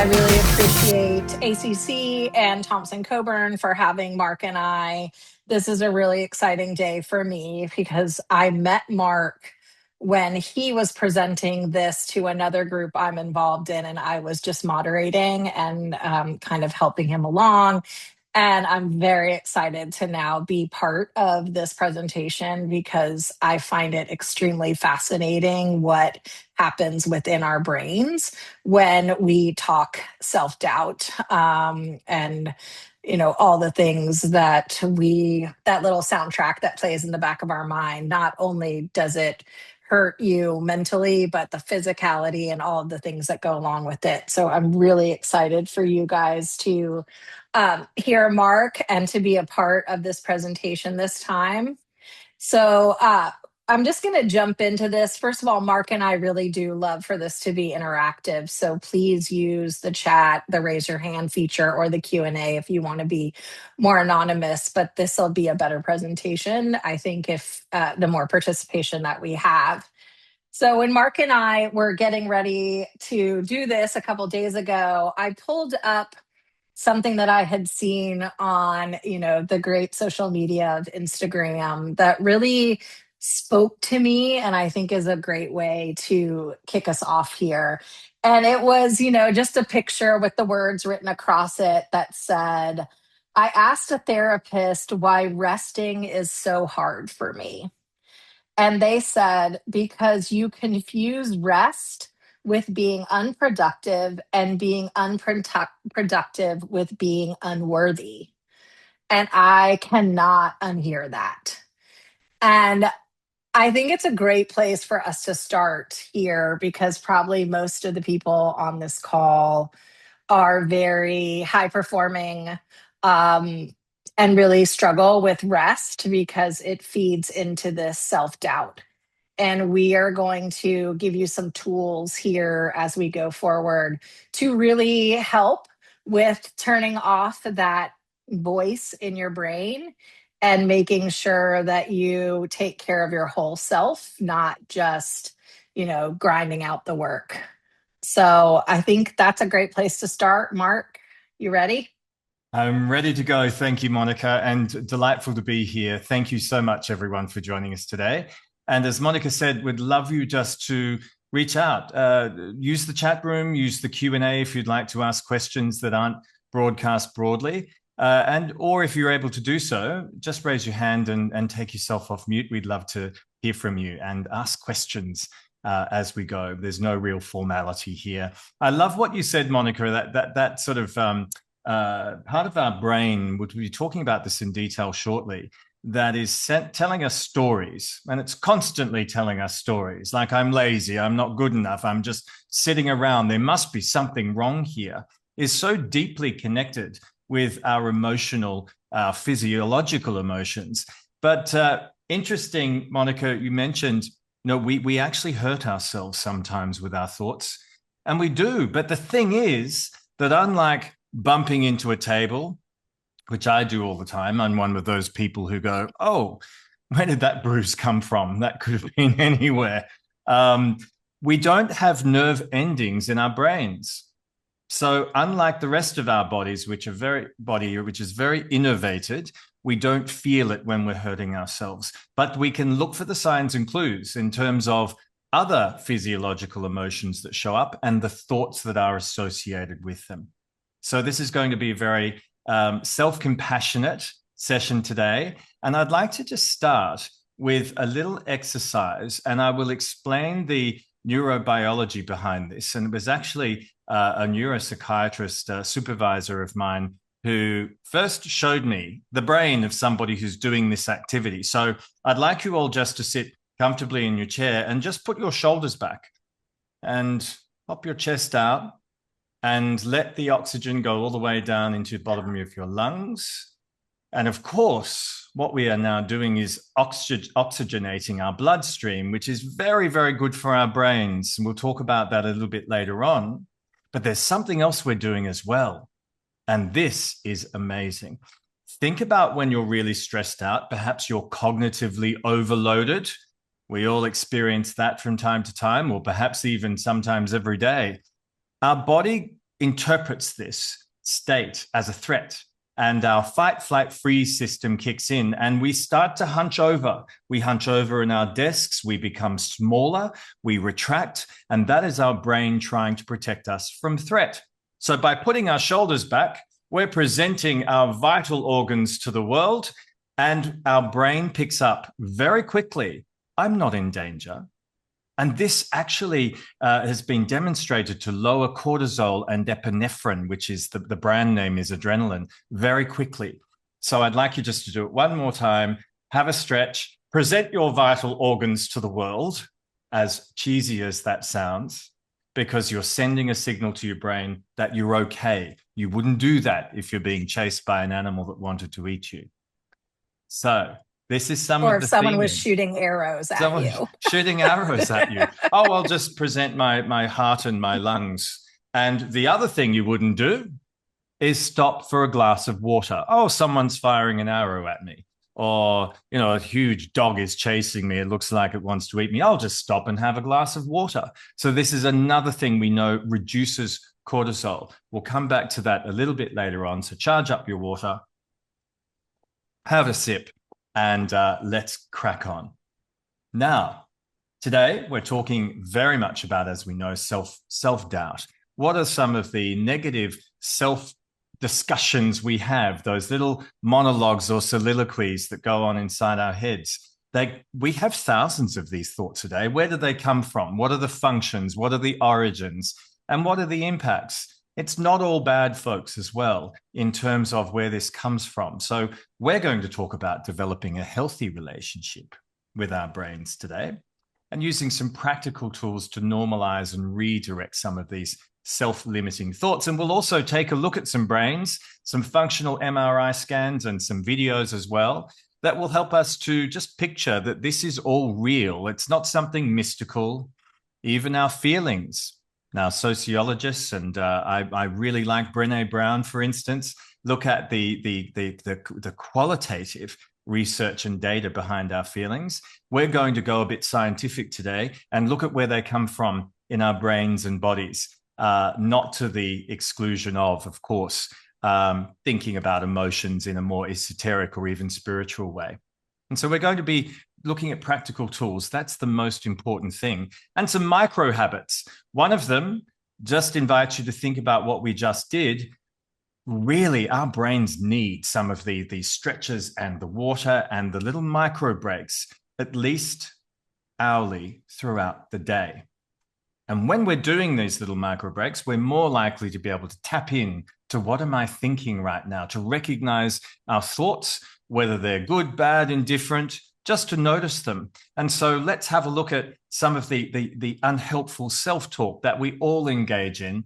I really appreciate ACC and Thompson Coburn for having Mark and I. This is a really exciting day for me because I met Mark when he was presenting this to another group I'm involved in, and I was just moderating and kind of helping him along. And I'm very excited to now be part of this presentation because I find it extremely fascinating what happens within our brains when we talk self-doubt, and all the things that little soundtrack that plays in the back of our mind. Not only does it hurt you mentally, but the physicality and all of the things that go along with it. So I'm really excited for you guys to hear Mark and to be a part of this presentation this time. So I'm just going to jump into this. First of all, Mark and I really do love for this to be interactive. So please use the chat, the raise your hand feature, or the Q&A if you want to be more anonymous. But this will be a better presentation, I think, if the more participation that we have. So when Mark and I were getting ready to do this a couple days ago, I pulled up something that I had seen on, the great social media of Instagram that really spoke to me and I think is a great way to kick us off here. And it was, just a picture with the words written across it that said, "I asked a therapist why resting is so hard for me. And they said, because you confuse rest with being unproductive and being unproductive with being unworthy." And I cannot unhear that. And I think it's a great place for us to start here because probably most of the people on this call are very high performing, and really struggle with rest because it feeds into this self doubt. And we are going to give you some tools here as we go forward to really help with turning off that voice in your brain and making sure that you take care of your whole self, not just, grinding out the work. So I think that's a great place to start. Mark, you ready? I'm ready to go. Thank you, Monica, and delightful to be here. Thank you so much, everyone, for joining us today. And as Monica said, we'd love you just to reach out. Use the chat room, use the Q&A if you'd like to ask questions that aren't broadcast broadly. Or if you're able to do so, just raise your hand and take yourself off mute. We'd love to hear from you and ask questions as we go. There's no real formality here. I love what you said, Monica, that sort of part of our brain, we'll be talking about this in detail shortly, that is telling us stories, and it's constantly telling us stories like, I'm lazy, I'm not good enough, I'm just sitting around, there must be something wrong here, is so deeply connected with our emotional, physiological emotions. But interesting, Monica, you mentioned, we actually hurt ourselves sometimes with our thoughts, and we do. But the thing is that unlike bumping into a table, which I do all the time, I'm one of those people who go, oh, where did that bruise come from? That could have been anywhere. We don't have nerve endings in our brains. So unlike the rest of our bodies, which is very innervated, we don't feel it when we're hurting ourselves. But we can look for the signs and clues in terms of other physiological emotions that show up and the thoughts that are associated with them. So this is going to be a very self-compassionate session today. And I'd like to just start with a little exercise, and I will explain the neurobiology behind this. And it was actually a neuropsychiatrist, supervisor of mine, who first showed me the brain of somebody who's doing this activity. So I'd like you all just to sit comfortably in your chair and just put your shoulders back and pop your chest out and let the oxygen go all the way down into the bottom of your lungs. And of course, what we are now doing is oxygenating our bloodstream, which is very, very good for our brains. And we'll talk about that a little bit later on. But there's something else we're doing as well. And this is amazing. Think about when you're really stressed out, perhaps you're cognitively overloaded. We all experience that from time to time, or perhaps even sometimes every day. Our body interprets this state as a threat. And our fight, flight, freeze system kicks in and we start to hunch over. We hunch over in our desks, we become smaller, we retract, and that is our brain trying to protect us from threat. So by putting our shoulders back, we're presenting our vital organs to the world, and our brain picks up very quickly, I'm not in danger. And this actually has been demonstrated to lower cortisol and epinephrine, which is the brand name is adrenaline, very quickly. So I'd like you just to do it one more time. Have a stretch, present your vital organs to the world, as cheesy as that sounds, because you're sending a signal to your brain that you're okay. You wouldn't do that if you're being chased by an animal that wanted to eat you. So this is some Or of if the someone theming. was shooting arrows at you. Shooting arrows at you. Oh, I'll just present my heart and my lungs. And the other thing you wouldn't do is stop for a glass of water. Oh, someone's firing an arrow at me. Or, a huge dog is chasing me. It looks like it wants to eat me. I'll just stop and have a glass of water. So this is another thing we know reduces cortisol. We'll come back to that a little bit later on. So charge up your water, have a sip, and let's crack on. Now, today we're talking very much about, as we know, self-doubt. What are some of the negative self-discussions we have, those little monologues or soliloquies that go on inside our heads? We have thousands of these thoughts a day. Where do they come from? What are the functions? What are the origins? And what are the impacts? It's not all bad, folks, as well, in terms of where this comes from. So we're going to talk about developing a healthy relationship with our brains today and using some practical tools to normalize and redirect some of these self-limiting thoughts. And we'll also take a look at some brains, some functional MRI scans and some videos as well that will help us to just picture that this is all real. It's not something mystical, even our feelings. Now, sociologists, and I really like Brené Brown, for instance, look at the qualitative research and data behind our feelings. We're going to go a bit scientific today and look at where they come from in our brains and bodies, not to the exclusion of course, thinking about emotions in a more esoteric or even spiritual way. And so we're going to be looking at practical tools. That's the most important thing. And some micro habits. One of them just invites you to think about what we just did. Really, our brains need some of these stretches and the water and the little micro breaks, at least hourly throughout the day. And when we're doing these little micro breaks, we're more likely to be able to tap in to what am I thinking right now, to recognize our thoughts, whether they're good, bad, indifferent, just to notice them. And so let's have a look at some of the unhelpful self-talk that we all engage in.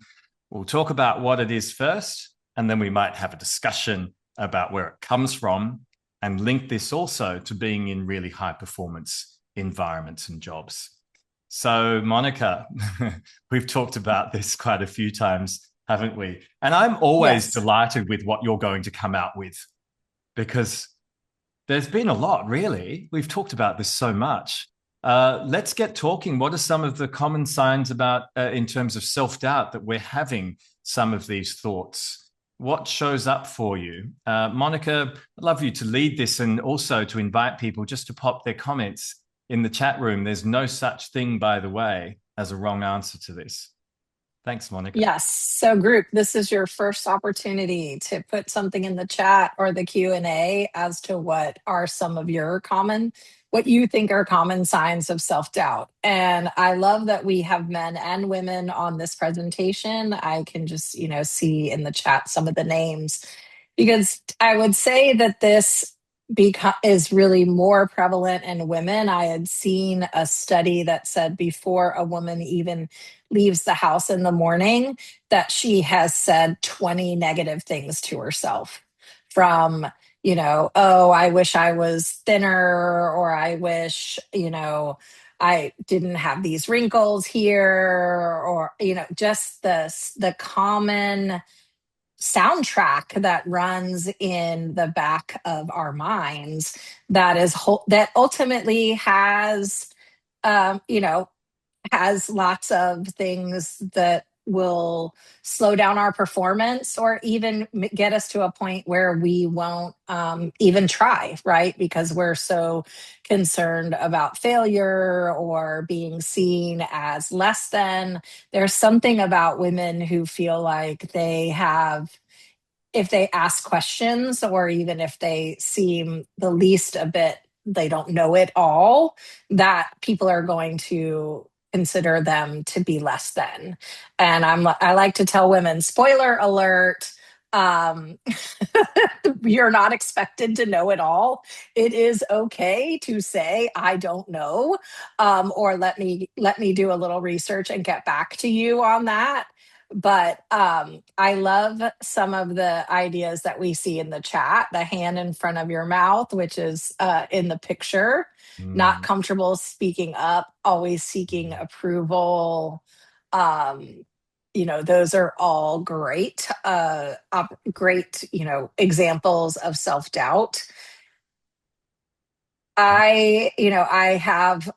We'll talk about what it is first, and then we might have a discussion about where it comes from and link this also to being in really high performance environments and jobs. So, Monica, we've talked about this quite a few times, haven't we? And I'm always delighted with what you're going to come out with, because there's been a lot, really. We've talked about this so much. Let's get talking. What are some of the common signs about, in terms of self-doubt, that we're having some of these thoughts? What shows up for you? Monica, I'd love you to lead this and also to invite people just to pop their comments in the chat room. There's no such thing, by the way, as a wrong answer to this. Thanks, Monica. Yes. So group, this is your first opportunity to put something in the chat or the Q&A as to what are some of your what you think are common signs of self-doubt. And I love that we have men and women on this presentation. I can just, see in the chat some of the names, because I would say that this is really more prevalent in women. I had seen a study that said before a woman even leaves the house in the morning, that she has said 20 negative things to herself, from, oh, I wish I was thinner, or I wish, I didn't have these wrinkles here, or, just the common soundtrack that runs in the back of our minds that ultimately has has lots of things that will slow down our performance or even get us to a point where we won't even try, right? Because we're so concerned about failure or being seen as less than. There's something about women who feel like they have, if they ask questions or even if they seem the least a bit, they don't know it all, that people are going to consider them to be less than. And I like to tell women, spoiler alert, um, you're not expected to know it all. It is okay to say I don't know, or let me do a little research and get back to you on that. But I love some of the ideas that we see in the chat. The hand in front of your mouth, which is in the picture, not Mm. comfortable speaking up, always seeking approval. Um, those are all great, great, examples of self doubt. I have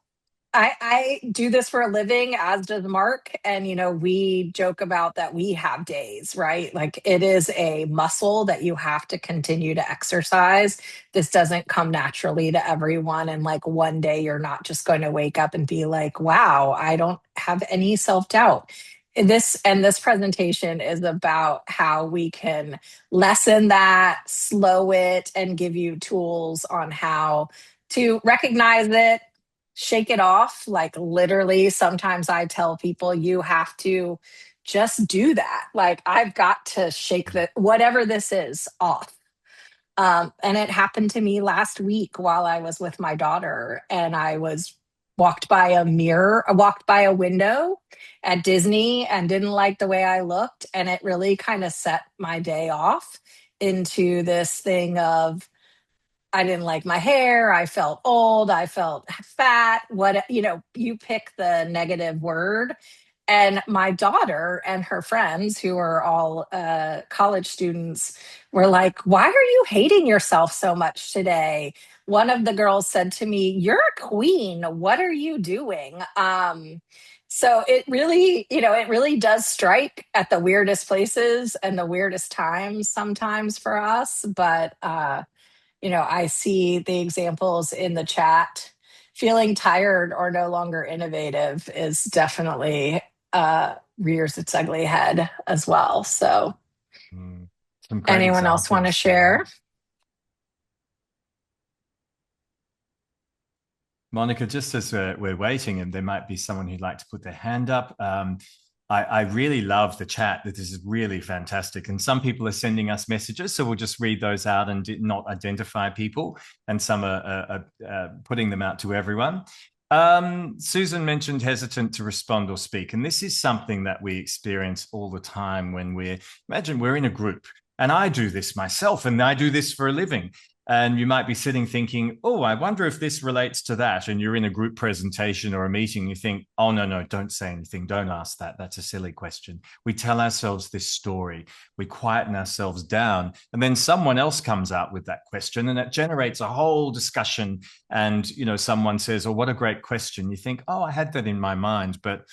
I do this for a living, as does Mark. And, we joke about that we have days, right? Like it is a muscle that you have to continue to exercise. This doesn't come naturally to everyone. And like one day you're not just going to wake up and be like, wow, I don't have any self doubt. This presentation is about how we can lessen that, slow it, and give you tools on how to recognize it, shake it off. Like literally, sometimes I tell people you have to just do that. Like I've got to shake the whatever this is off. And it happened to me last week while I was with my daughter, and I was walked by a window at Disney and didn't like the way I looked. And it really kind of set my day off into this thing of, I didn't like my hair. I felt old. I felt fat. You pick the negative word. And my daughter and her friends, who are all college students, were like, why are you hating yourself so much today? One of the girls said to me, you're a queen. What are you doing? So it really does strike at the weirdest places and the weirdest times sometimes for us. But, I see the examples in the chat. Feeling tired or no longer innovative is definitely rears its ugly head as well. So, Mm. Some great anyone else want to examples there. share? Monica, just as we're waiting, and there might be someone who'd like to put their hand up. I really love the chat. This is really fantastic. And some people are sending us messages, so we'll just read those out and not identify people. And some are putting them out to everyone. Susan mentioned hesitant to respond or speak. And this is something that we experience all the time when imagine we're in a group. And I do this myself, and I do this for a living. And you might be sitting thinking, oh, I wonder if this relates to that. And you're in a group presentation or a meeting, you think, oh, no, don't say anything. Don't ask that. That's a silly question. We tell ourselves this story. We quieten ourselves down. And then someone else comes out with that question, and it generates a whole discussion. And, someone says, oh, what a great question. You think, oh, I had that in my mind, but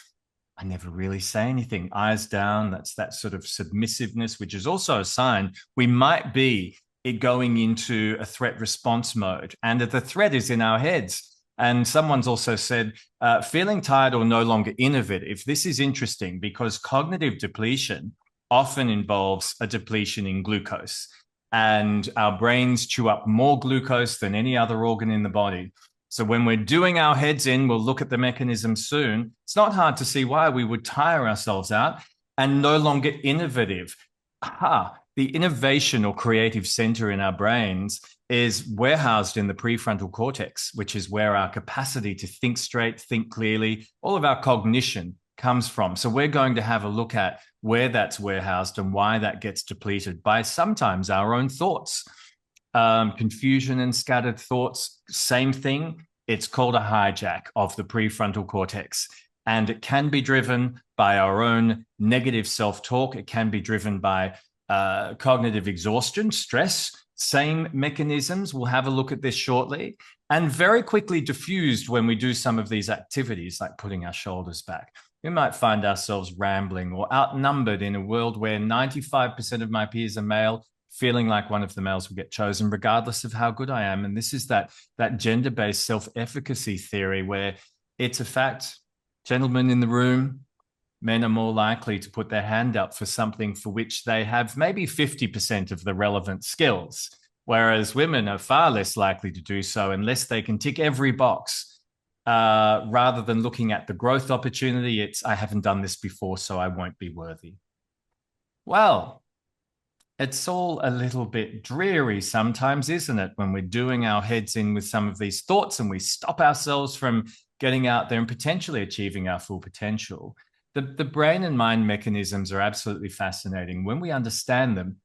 I never really say anything. Eyes down. That's that sort of submissiveness, which is also a sign we might be going into a threat response mode, and the threat is in our heads. And someone's also said, feeling tired or no longer innovative. This is interesting because cognitive depletion often involves a depletion in glucose, and our brains chew up more glucose than any other organ in the body. So when we're doing our heads in, we'll look at the mechanism soon. It's not hard to see why we would tire ourselves out and no longer innovative. The innovation or creative center in our brains is warehoused in the prefrontal cortex, which is where our capacity to think straight, think clearly, all of our cognition comes from. So we're going to have a look at where that's warehoused and why that gets depleted by sometimes our own thoughts. Confusion and scattered thoughts, same thing. It's called a hijack of the prefrontal cortex. And it can be driven by our own negative self-talk. It can be driven by cognitive exhaustion, stress, same mechanisms. We'll have a look at this shortly. And very quickly diffused when we do some of these activities, like putting our shoulders back. we might find ourselves rambling or outnumbered in a world where 95% of my peers are male, feeling like one of the males will get chosen regardless of how good I am. And this is that gender-based self-efficacy theory where it's a fact, gentlemen in the room, men are more likely to put their hand up for something for which they have maybe 50% of the relevant skills, whereas women are far less likely to do so unless they can tick every box. Rather than looking at the growth opportunity, it's I haven't done this before, so I won't be worthy. Well, it's all a little bit dreary sometimes, isn't it, when we're doing our heads in with some of these thoughts and we stop ourselves from getting out there and potentially achieving our full potential. The brain and mind mechanisms are absolutely fascinating. When we understand them,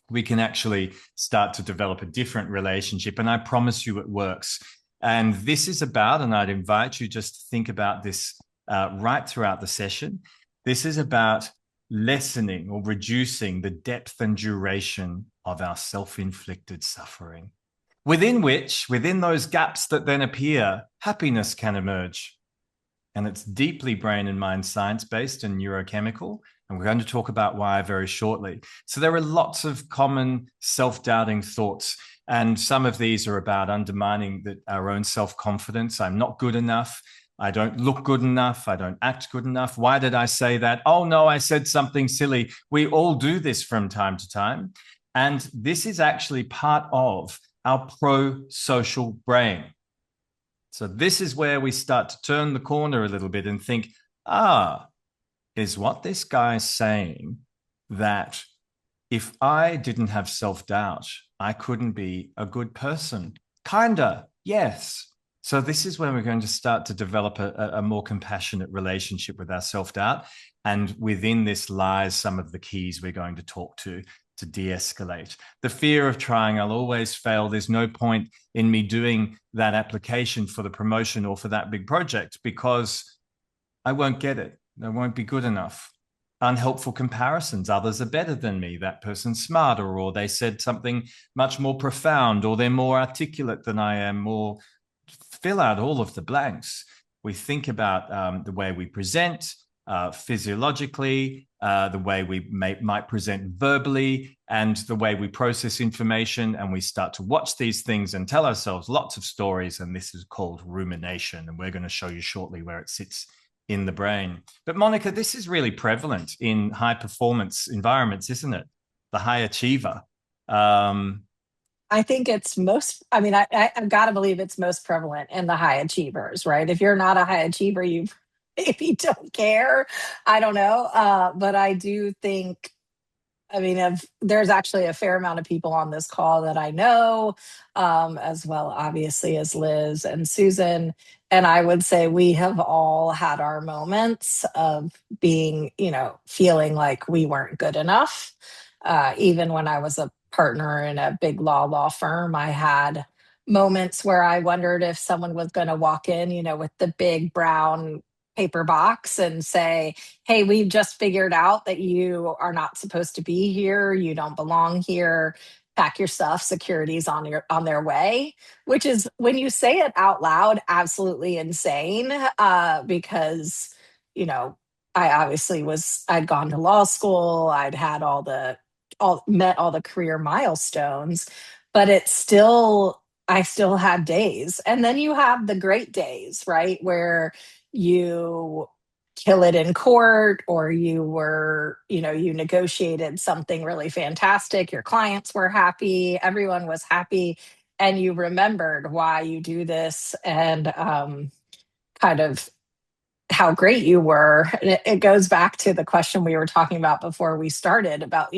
we can actually start to develop a different relationship. And I promise you it works. And this is about, and I'd invite you just to think about this right throughout the session. This is about lessening or reducing the depth and duration of our self-inflicted suffering, within those gaps that then appear, happiness can emerge. And it's deeply brain and mind science based and neurochemical. And we're going to talk about why very shortly. So there are lots of common self-doubting thoughts. And some of these are about undermining our own self-confidence. I'm not good enough. I don't look good enough. I don't act good enough. Why did I say that? Oh, no, I said something silly. We all do this from time to time. And this is actually part of our pro-social brain. So this is where we start to turn the corner a little bit and think, is what this guy's saying that if I didn't have self-doubt, I couldn't be a good person? Kinda, yes. So this is where we're going to start to develop a more compassionate relationship with our self-doubt. And within this lies some of the keys we're going to talk to de-escalate. The fear of trying, I'll always fail. There's no point in me doing that application for the promotion or for that big project because I won't get it. I won't be good enough. Unhelpful comparisons. Others are better than me. That person's smarter, or they said something much more profound, or they're more articulate than I am, or fill out all of the blanks. We think about the way we present physiologically, the way we might present verbally, and the way we process information. And we start to watch these things and tell ourselves lots of stories. And this is called rumination. And we're going to show you shortly where it sits in the brain. But Monica, this is really prevalent in high performance environments, isn't it? The high achiever. I think it's I've got to believe it's most prevalent in the high achievers, right? If you're not a high achiever, you maybe don't care. I don't know. But I do think, there's actually a fair amount of people on this call that I know, as well, obviously, as Liz and Susan. And I would say we have all had our moments of being, feeling like we weren't good enough. Even when I was a partner in a big law firm, I had moments where I wondered if someone was going to walk in, with the big brown paper box and say, hey, we've just figured out that you are not supposed to be here. You don't belong here. Pack your stuff. Security's on their way, which is, when you say it out loud, absolutely insane. Because, I obviously I'd gone to law school. I'd had met all the career milestones, but I still had days. And then you have the great days, right? Where you kill it in court, or you negotiated something really fantastic. Your clients were happy. Everyone was happy. And you remembered why you do this, and kind of how great you were. And it goes back to the question we were talking about before we started about,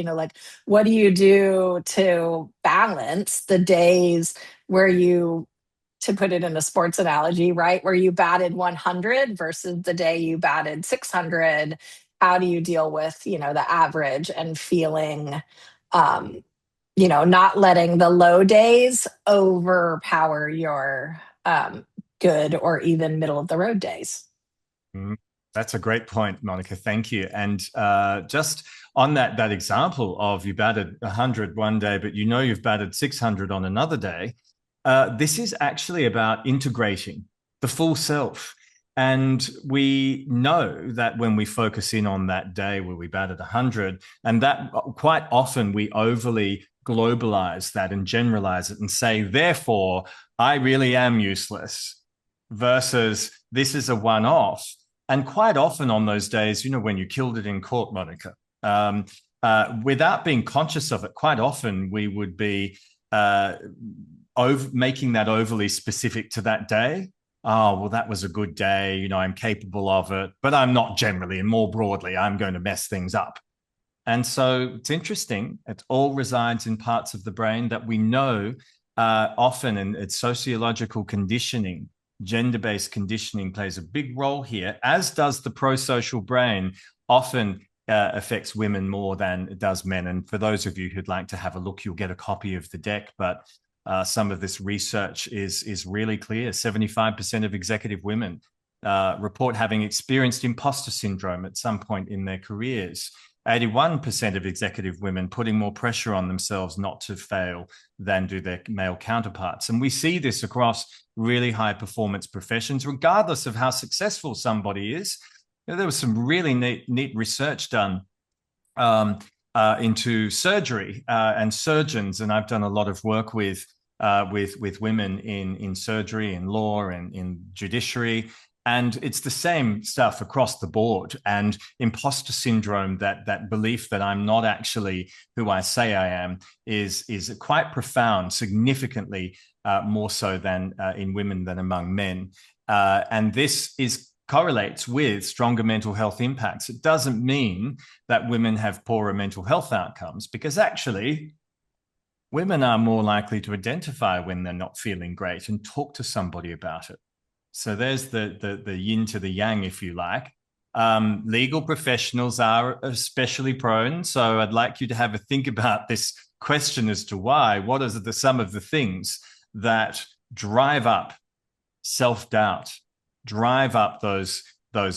what do you do to balance the days where to put it in a sports analogy, right, where you batted 100 versus the day you batted 600? How do you deal with, the average, and feeling, not letting the low days overpower your good or even middle of the road days? That's a great point, Monica. Thank you. And just on that example of you batted 100 one day, but you've batted 600 on another day, this is actually about integrating the full self. And we know that when we focus in on that day where we batted 100, and that quite often we overly globalize that and generalize it and say, therefore, I really am useless, versus this is a one off. And quite often on those days, when you killed it in court, Monica, without being conscious of it, quite often we would be making that overly specific to that day. Oh, well, that was a good day. I'm capable of it, but I'm not generally, and more broadly, I'm going to mess things up. And so it's interesting. It all resides in parts of the brain that we know often, and it's sociological conditioning, gender-based conditioning plays a big role here, as does the pro-social brain, often affects women more than it does men. And for those of you who'd like to have a look, you'll get a copy of the deck. But some of this research is really clear. 75% of executive women report having experienced imposter syndrome at some point in their careers. 81% of executive women putting more pressure on themselves not to fail than do their male counterparts. And we see this across really high performance professions, regardless of how successful somebody is. There was some really neat research done into surgery and surgeons, and I've done a lot of work with women in surgery, in law, and in judiciary. And it's the same stuff across the board. And imposter syndrome, that belief that I'm not actually who I say I am, is quite profound, significantly more so than in women than among men. And this correlates with stronger mental health impacts. It doesn't mean that women have poorer mental health outcomes, because actually women are more likely to identify when they're not feeling great and talk to somebody about it. So there's the yin to the yang, if you like. Legal professionals are especially prone. So I'd like you to have a think about this question as to why. What are some of the things that drive up self-doubt, drive up those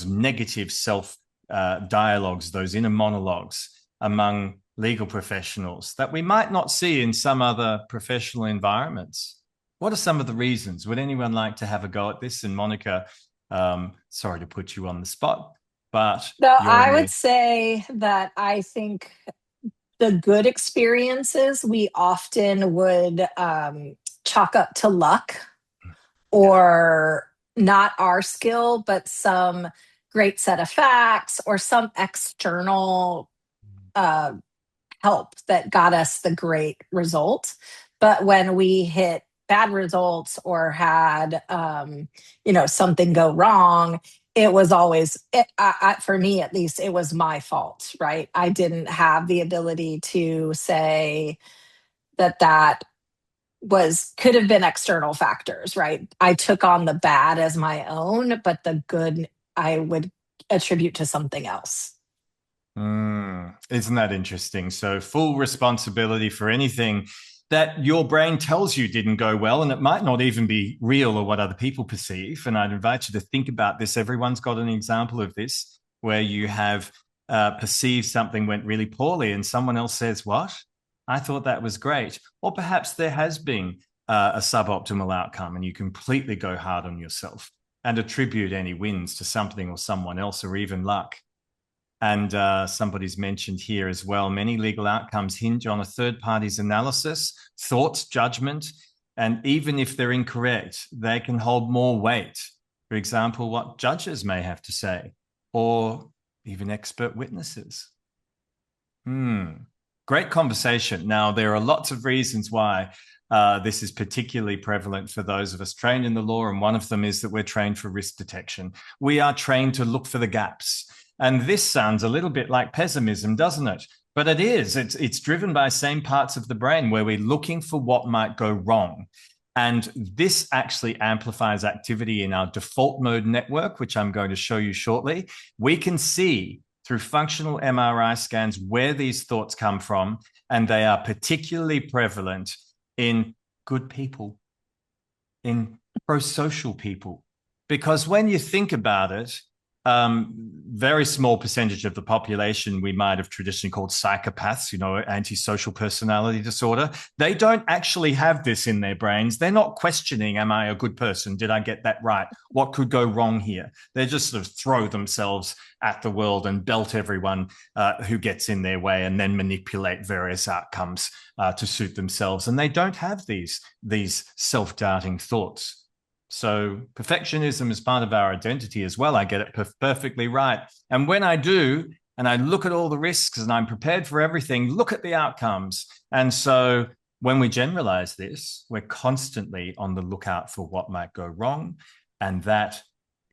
negative self dialogues, those inner monologues among legal professionals that we might not see in some other professional environments? What are some of the reasons? Would anyone like to have a go at this? And Monica, sorry to put you on the spot, but I would say that I think the good experiences we often would chalk up to luck, or not our skill, but some great set of facts or some external help that got us the great result. But when we hit bad results or had something go wrong, it was always for me, at least, it was my fault, right? I didn't have the ability to say that could have been external factors, right? I took on the bad as my own, but the good I would attribute to something else. Isn't that interesting? So full responsibility for anything that your brain tells you didn't go well, and it might not even be real or what other people perceive. And I'd invite you to think about this. Everyone's got an example of this where you have perceived something went really poorly and someone else says, "What? I thought that was great." Or perhaps there has been a suboptimal outcome and you completely go hard on yourself and attribute any wins to something or someone else, or even luck. And somebody's mentioned here as well, many legal outcomes hinge on a third party's analysis, thoughts, judgment, and even if they're incorrect, they can hold more weight. For example, what judges may have to say, or even expert witnesses. Great conversation. Now, there are lots of reasons why this is particularly prevalent for those of us trained in the law, and one of them is that we're trained for risk detection. We are trained to look for the gaps. And this sounds a little bit like pessimism, doesn't it? But it is. It's driven by same parts of the brain where we're looking for what might go wrong. And this actually amplifies activity in our default mode network, which I'm going to show you shortly. We can see through functional MRI scans where these thoughts come from, and they are particularly prevalent in good people, in pro-social people. Because when you think about it, very small percentage of the population we might have traditionally called psychopaths, antisocial personality disorder. They don't actually have this in their brains. They're not questioning, am I a good person? Did I get that right? What could go wrong here? They just sort of throw themselves at the world and belt everyone who gets in their way, and then manipulate various outcomes to suit themselves. And they don't have these self-doubting thoughts. So perfectionism is part of our identity as well. I get it perfectly right. And when I do, and I look at all the risks and I'm prepared for everything, look at the outcomes. And so when we generalize this, we're constantly on the lookout for what might go wrong. And that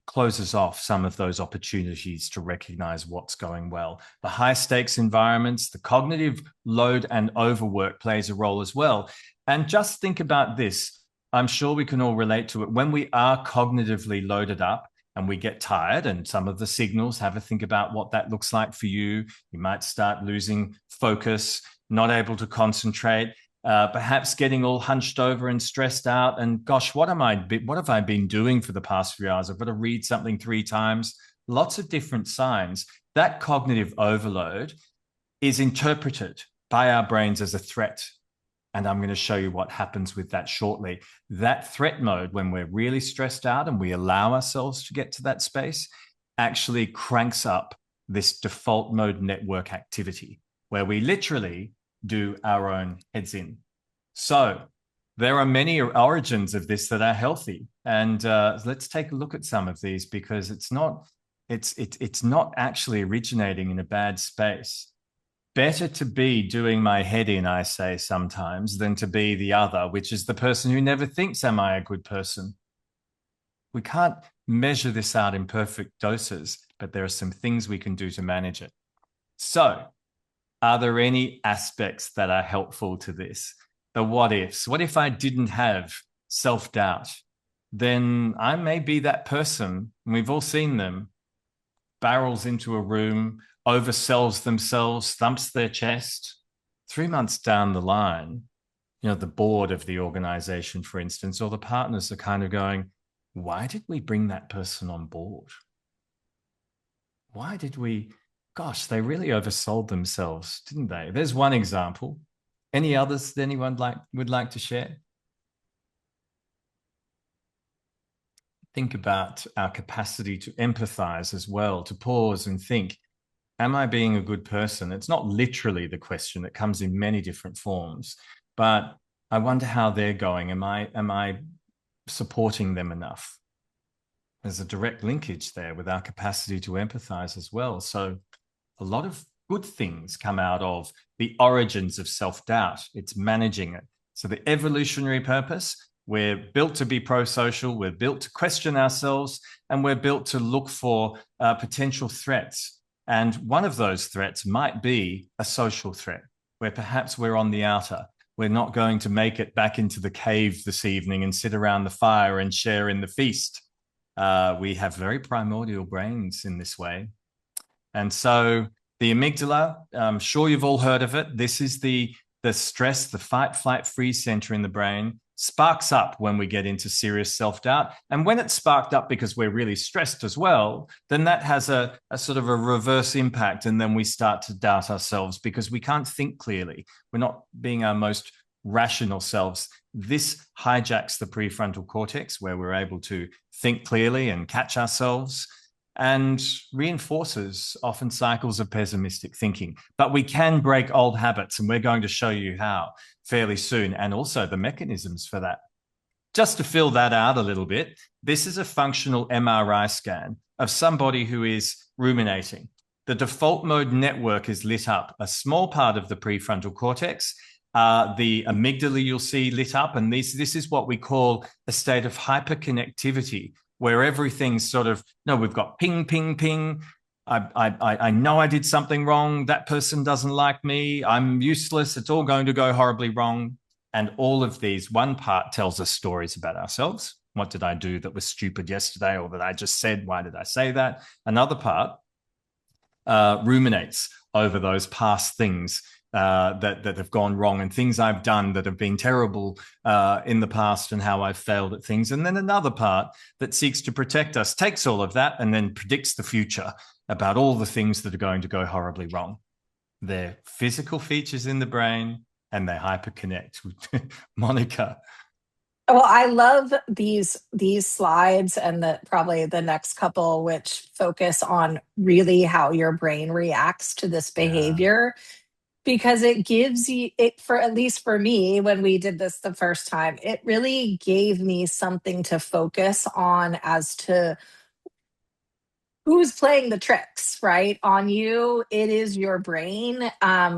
closes off some of those opportunities to recognize what's going well. The high stakes environments, the cognitive load and overwork plays a role as well. And just think about this. I'm sure we can all relate to it. When we are cognitively loaded up and we get tired, and some of the signals, have a think about what that looks like for you. You might start losing focus, not able to concentrate, perhaps getting all hunched over and stressed out. And gosh, what have I been doing for the past few hours? I've got to read something 3 times. Lots of different signs. That cognitive overload is interpreted by our brains as a threat. And I'm going to show you what happens with that shortly. That threat mode, when we're really stressed out and we allow ourselves to get to that space, actually cranks up this default mode network activity, where we literally do our own heads in. So there are many origins of this that are healthy. And let's take a look at some of these, because it's not actually originating in a bad space. Better to be doing my head in, I say sometimes, than to be the other, which is the person who never thinks, am I a good person? We can't measure this out in perfect doses, but there are some things we can do to manage it. So, are there any aspects that are helpful to this? The what ifs. What if I didn't have self-doubt? Then I may be that person, and we've all seen them, barrels into a room, oversells themselves, thumps their chest. 3 months down the line, the board of the organization, for instance, or the partners are kind of going, why did we bring that person on board? Why did we? Gosh, they really oversold themselves, didn't they? There's one example. Any others that anyone would like to share? Think about our capacity to empathize as well, to pause and think, am I being a good person? It's not literally the question. It comes in many different forms, but I wonder how they're going. Am I supporting them enough? There's a direct linkage there with our capacity to empathize as well. So a lot of good things come out of the origins of self-doubt. It's managing it. So the evolutionary purpose, we're built to be pro-social, we're built to question ourselves, and we're built to look for potential threats. And one of those threats might be a social threat, where perhaps we're on the outer. We're not going to make it back into the cave this evening and sit around the fire and share in the feast. We have very primordial brains in this way. And so the amygdala, I'm sure you've all heard of it. This is the stress, the fight, flight, freeze center in the brain, sparks up when we get into serious self-doubt. And when it's sparked up because we're really stressed as well, then that has a sort of a reverse impact. And then we start to doubt ourselves because we can't think clearly. We're not being our most rational selves. This hijacks the prefrontal cortex, where we're able to think clearly and catch ourselves, and reinforces often cycles of pessimistic thinking. But we can break old habits, and we're going to show you how fairly soon, and also the mechanisms for that. Just to fill that out a little bit, this is a functional MRI scan of somebody who is ruminating. The default mode network is lit up. A small part of the prefrontal cortex, the amygdala you'll see lit up, and this is what we call a state of hyperconnectivity, where everything's sort of, no, we've got ping, ping, ping. I know I did something wrong. That person doesn't like me. I'm useless. It's all going to go horribly wrong. And all of these, one part tells us stories about ourselves. What did I do that was stupid yesterday, or that I just said? Why did I say that? Another part ruminates over those past things that have gone wrong, and things I've done that have been terrible in the past, and how I've failed at things. And then another part that seeks to protect us takes all of that and then predicts the future about all the things that are going to go horribly wrong. Their physical features in the brain, and they hyperconnect. Monica. Well, I love these slides and probably the next couple, which focus on really how your brain reacts to this Yeah. behavior, because it gives you it, for at least for me, when we did this the first time, it really gave me something to focus on as to who's playing the tricks, right, on you. It is your brain.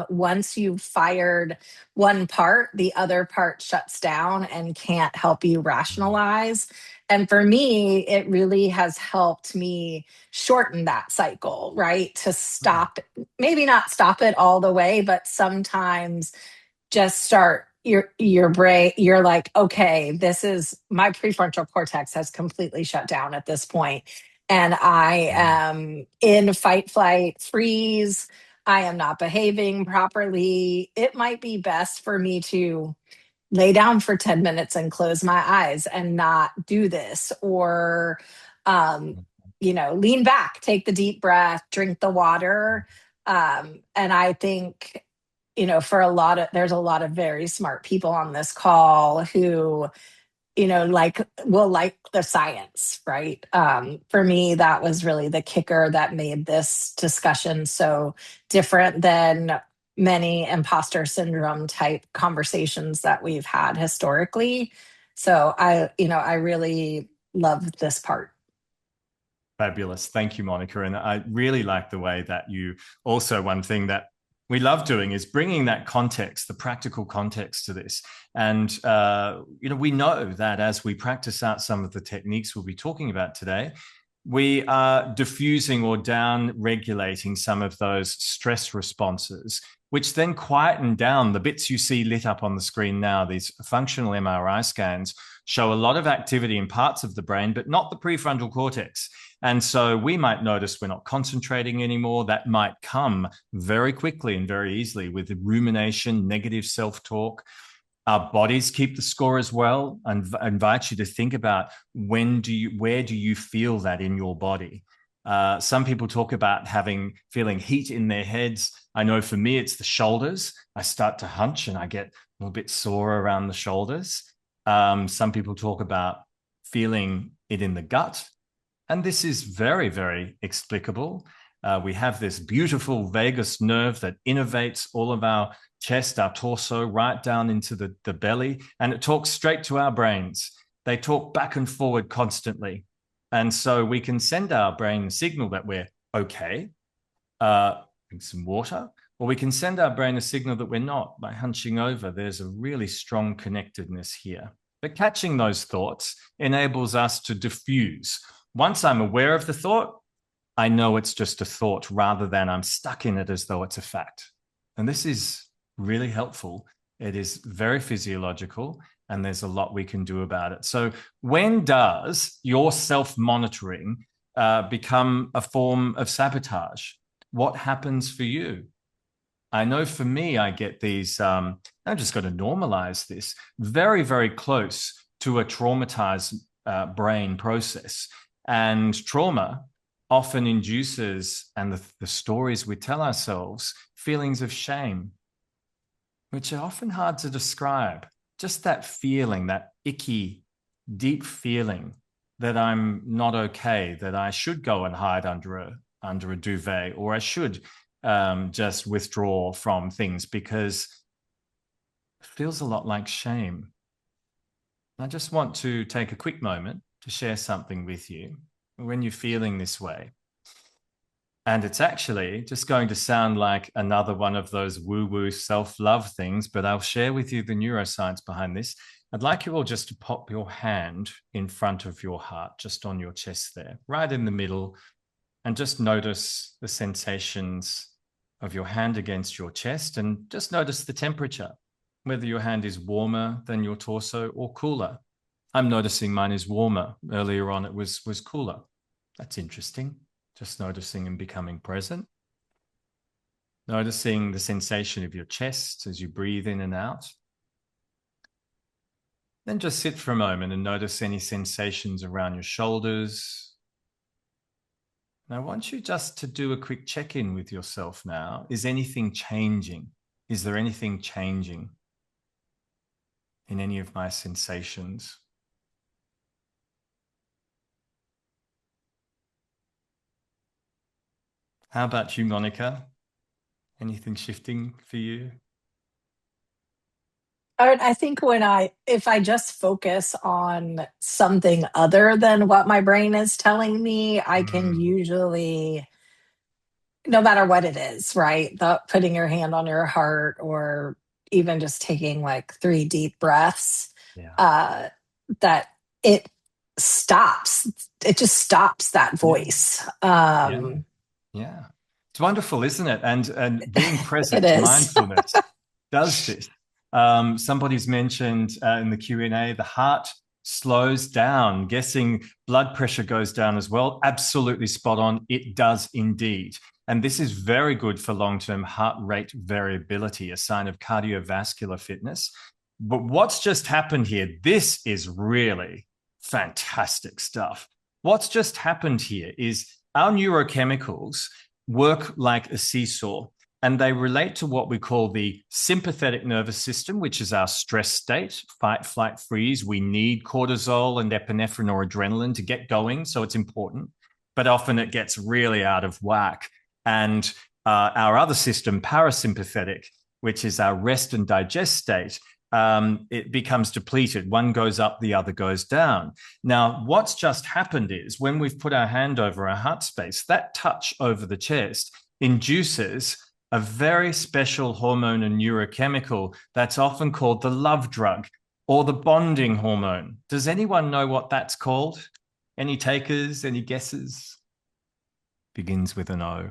Once you've fired one part, the other part shuts down and can't help you rationalize. And for me, it really has helped me shorten that cycle, right, to stop, maybe not stop it all the way, but sometimes just start your brain. You're like, okay, this is my prefrontal cortex has completely shut down at this point, and I am in fight, flight, freeze. I am not behaving properly. It might be best for me to lay down for 10 minutes and close my eyes and not do this, or um lean back, take the deep breath, drink the water. And I think, for there's a lot of very smart people on this call who, like, will like the science, right? For me, that was really the kicker that made this discussion so different than many imposter syndrome type conversations that we've had historically. So I really love this part. Fabulous. Thank you, Monica. And I really like the way that you also, one thing that we love doing is bringing that context, the practical context to this. And, we know that as we practice out some of the techniques we'll be talking about today, we are diffusing or down regulating some of those stress responses, which then quieten down the bits you see lit up on the screen now. These functional MRI scans show a lot of activity in parts of the brain, but not the prefrontal cortex. And so we might notice we're not concentrating anymore. That might come very quickly and very easily with rumination, negative self-talk. Our bodies keep the score as well. And invite you to think about where do you feel that in your body? Some people talk about feeling heat in their heads. I know for me, it's the shoulders. I start to hunch and I get a little bit sore around the shoulders. Some people talk about feeling it in the gut. And this is very, very explicable. We have this beautiful vagus nerve that innervates all of our chest, our torso, right down into the belly, and it talks straight to our brains. They talk back and forward constantly. And so we can send our brain a signal that we're okay, drink some water, or we can send our brain a signal that we're not by hunching over. There's a really strong connectedness here. But catching those thoughts enables us to diffuse. Once I'm aware of the thought, I know it's just a thought rather than I'm stuck in it as though it's a fact. And this is really helpful. It is very physiological, and there's a lot we can do about it. So when does your self-monitoring become a form of sabotage? What happens for you? I know for me, I get these, I'm just going to normalize this, very, very close to a traumatized brain process. And trauma often induces, and the stories we tell ourselves, feelings of shame, which are often hard to describe. Just that feeling, that icky, deep feeling that I'm not okay, that I should go and hide under a duvet, or I should just withdraw from things because it feels a lot like shame. I just want to take a quick moment to share something with you when you're feeling this way. And it's actually just going to sound like another one of those woo-woo self-love things, but I'll share with you the neuroscience behind this. I'd like you all just to pop your hand in front of your heart, just on your chest there, right in the middle, and just notice the sensations of your hand against your chest, and just notice the temperature, whether your hand is warmer than your torso or cooler. I'm noticing mine is warmer. Earlier on, it was cooler. That's interesting. Just noticing and becoming present. Noticing the sensation of your chest as you breathe in and out. Then just sit for a moment and notice any sensations around your shoulders, And I want you just to do a quick check-in with yourself now. Is anything changing? Is there anything changing in any of my sensations? How about you, Monica? Anything shifting for you? I think if I just focus on something other than what my brain is telling me, I can Mm, usually, no matter what it is, right? Putting your hand on your heart or even just taking like 3 deep breaths, yeah. uh, that it stops. It just stops that Yeah. voice. Yeah. Yeah. It's wonderful, isn't it? And being It present, is. mindfulness does this. Somebody's mentioned in the Q&A, the heart slows down. Guessing blood pressure goes down as well. Absolutely spot on. It does indeed. And this is very good for long-term heart rate variability, a sign of cardiovascular fitness. But what's just happened here? This is really fantastic stuff. What's just happened here is our neurochemicals work like a seesaw, and they relate to what we call the sympathetic nervous system, which is our stress state, fight, flight, freeze. We need cortisol and epinephrine or adrenaline to get going, so it's important. But often it gets really out of whack. And our other system, parasympathetic, which is our rest and digest state, it becomes depleted. One goes up, the other goes down. Now, what's just happened is when we've put our hand over our heart space, that touch over the chest induces a very special hormone and neurochemical that's often called the love drug or the bonding hormone. Does anyone know what that's called? Any takers? Any guesses? Begins with an O.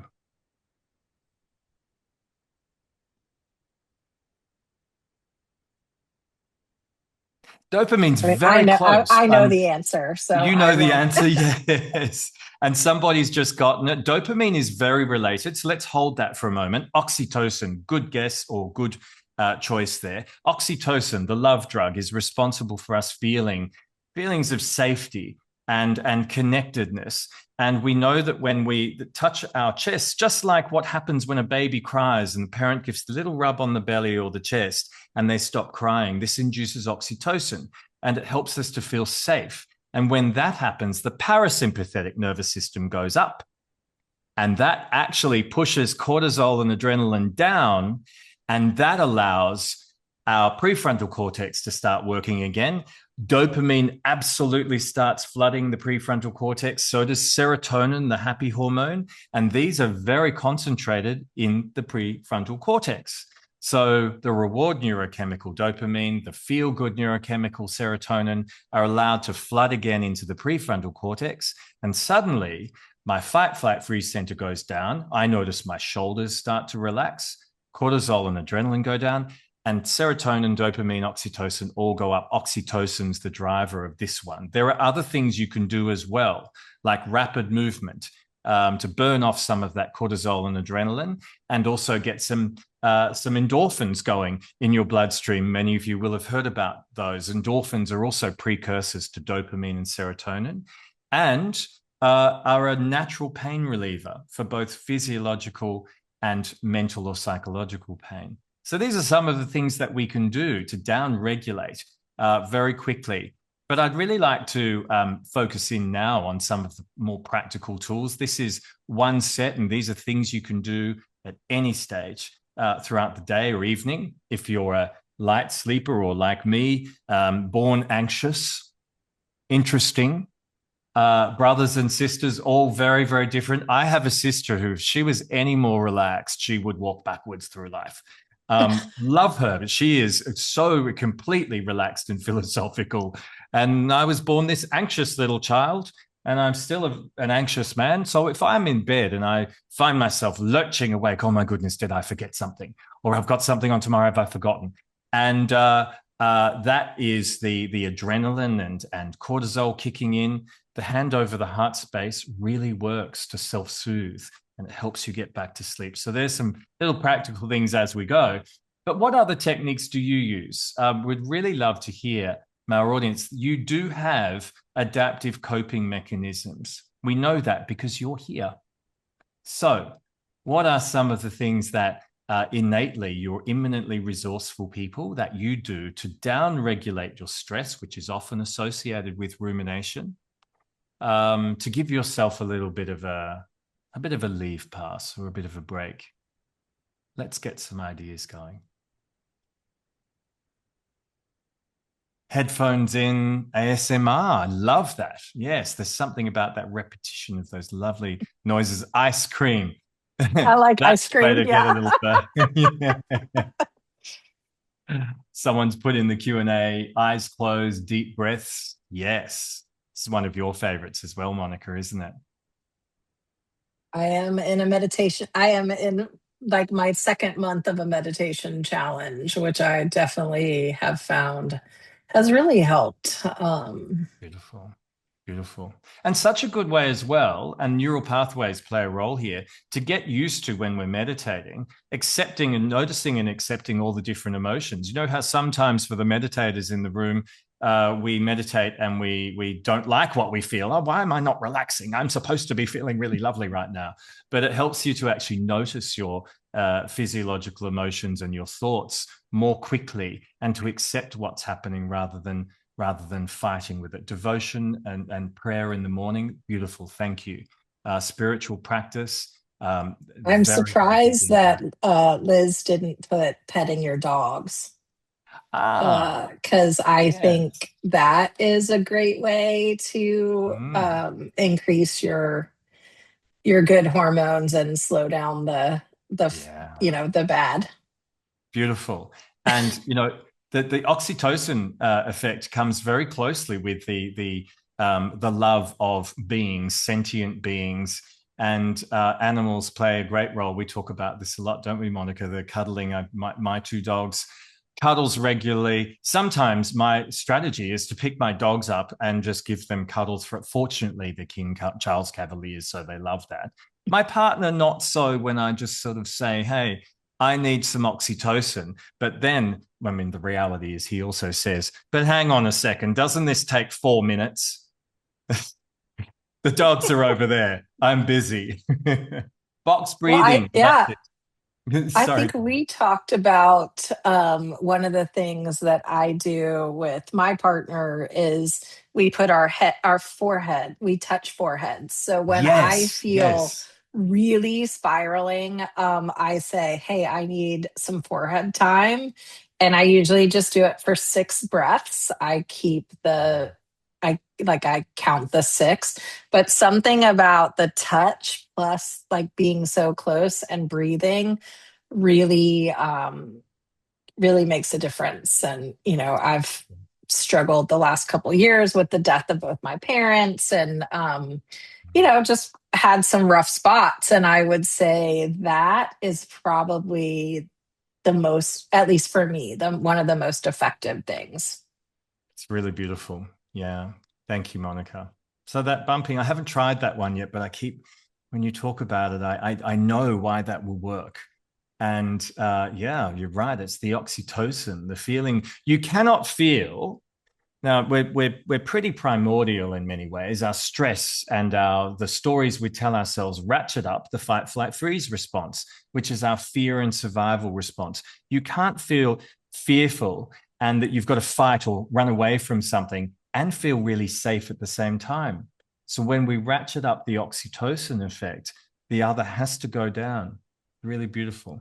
Dopamine's I mean, I very know close. I know the answer, so You I know the won't. answer, yes. And somebody's just gotten it. Dopamine is very related. So let's hold that for a moment. Oxytocin, good guess or good choice there. Oxytocin, the love drug, is responsible for us feeling feelings of safety and connectedness. And we know that when we touch our chest, just like what happens when a baby cries and the parent gives the little rub on the belly or the chest and they stop crying, this induces oxytocin and it helps us to feel safe. And when that happens, the parasympathetic nervous system goes up. And that actually pushes cortisol and adrenaline down. And that allows our prefrontal cortex to start working again. Dopamine absolutely starts flooding the prefrontal cortex. So does serotonin, the happy hormone. And these are very concentrated in the prefrontal cortex. So the reward neurochemical dopamine, the feel-good neurochemical serotonin are allowed to flood again into the prefrontal cortex. And suddenly my fight, flight, freeze center goes down. I notice my shoulders start to relax. Cortisol and adrenaline go down. And serotonin, dopamine, oxytocin all go up. Oxytocin's the driver of this one. There are other things you can do as well, like rapid movement, to burn off some of that cortisol and adrenaline, and also get some endorphins going in your bloodstream. Many of you will have heard about those. Endorphins are also precursors to dopamine and serotonin, and are a natural pain reliever for both physiological and mental or psychological pain. So these are some of the things that we can do to down-regulate very quickly. But I'd really like to focus in now on some of the more practical tools. This is one set, and these are things you can do at any stage throughout the day or evening. If you're a light sleeper or like me, born anxious, interesting, brothers and sisters, all very, very different. I have a sister who, if she was any more relaxed, she would walk backwards through life. Love her, but she is so completely relaxed and philosophical. And I was born this anxious little child, and I'm still an anxious man. So if I'm in bed and I find myself lurching awake, oh my goodness, did I forget something? Or I've got something on tomorrow, have I forgotten? And that is the adrenaline and cortisol kicking in. The hand over the heart space really works to self-soothe, and it helps you get back to sleep. So there's some little practical things as we go. But what other techniques do you use? We'd really love to hear from our audience. You do have adaptive coping mechanisms We know that because you're here. So, what are some of the things that innately you're eminently resourceful people that you do to down-regulate your stress, which is often associated with rumination, to give yourself a little bit of a leave pass or a bit of a break? Let's get some ideas going. Headphones in, ASMR. Love that. Yes, there's something about that repetition of those lovely noises. Ice cream. I like ice That's the way cream. to get a Yeah. little yeah. Someone's put in the Q&A, eyes closed, deep breaths. Yes. It's one of your favorites as well, Monica, isn't it? I am in a meditation. I am in like my second month of a meditation challenge, which I definitely have found has really helped. Beautiful. Beautiful. And such a good way as well, and neural pathways play a role here, to get used to when we're meditating, accepting and noticing and accepting all the different emotions. You know how sometimes for the meditators in the room, we meditate and we don't like what we feel. Oh, why am I not relaxing? I'm supposed to be feeling really lovely right now. But it helps you to actually notice your physiological emotions and your thoughts more quickly and to accept what's happening rather than fighting with it. Devotion and prayer in the morning, beautiful. Thank you. Spiritual practice. I'm Very, very surprised deeply that important. Liz didn't put petting your dogs, Ah, because I yes. think that is a great way to Mm, increase your good hormones and slow down yeah. the bad. Beautiful. And the oxytocin effect comes very closely with the love of beings, sentient beings, and animals play a great role. We talk about this a lot, don't we, Monica? The cuddling. My two dogs cuddles regularly. Sometimes my strategy is to pick my dogs up and just give them cuddles. Fortunately, the King Charles Cavaliers, so they love that. My partner, not so. When I just sort of say, "Hey, I need some oxytocin." But then, I mean, the reality is he also says, but hang on a second, doesn't this take 4 minutes? The dogs are over there. I'm busy. Box Well, breathing. That's yeah, it. I Sorry. think we talked about one of the things that I do with my partner is we put our forehead, we touch foreheads. So when I Yes, feel yes. really spiraling, I say, "Hey, I need some forehead time," and I usually just do it for 6 breaths. I count the six, but something about the touch plus like being so close and breathing really really makes a difference. And I've struggled the last couple of years with the death of both my parents, and just had some rough spots, and I would say that is probably the most, at least for me, the one of the most effective things. It's really beautiful. Yeah. Thank you, Monica. So that bumping, I haven't tried that one yet, but when you talk about it, I know why that will work. And yeah, you're right. It's the oxytocin, the feeling you cannot feel. Now we're pretty primordial in many ways. Our stress and the stories we tell ourselves ratchet up the fight, flight, freeze response, which is our fear and survival response. You can't feel fearful and that you've got to fight or run away from something and feel really safe at the same time. So when we ratchet up the oxytocin effect, the other has to go down. Really beautiful.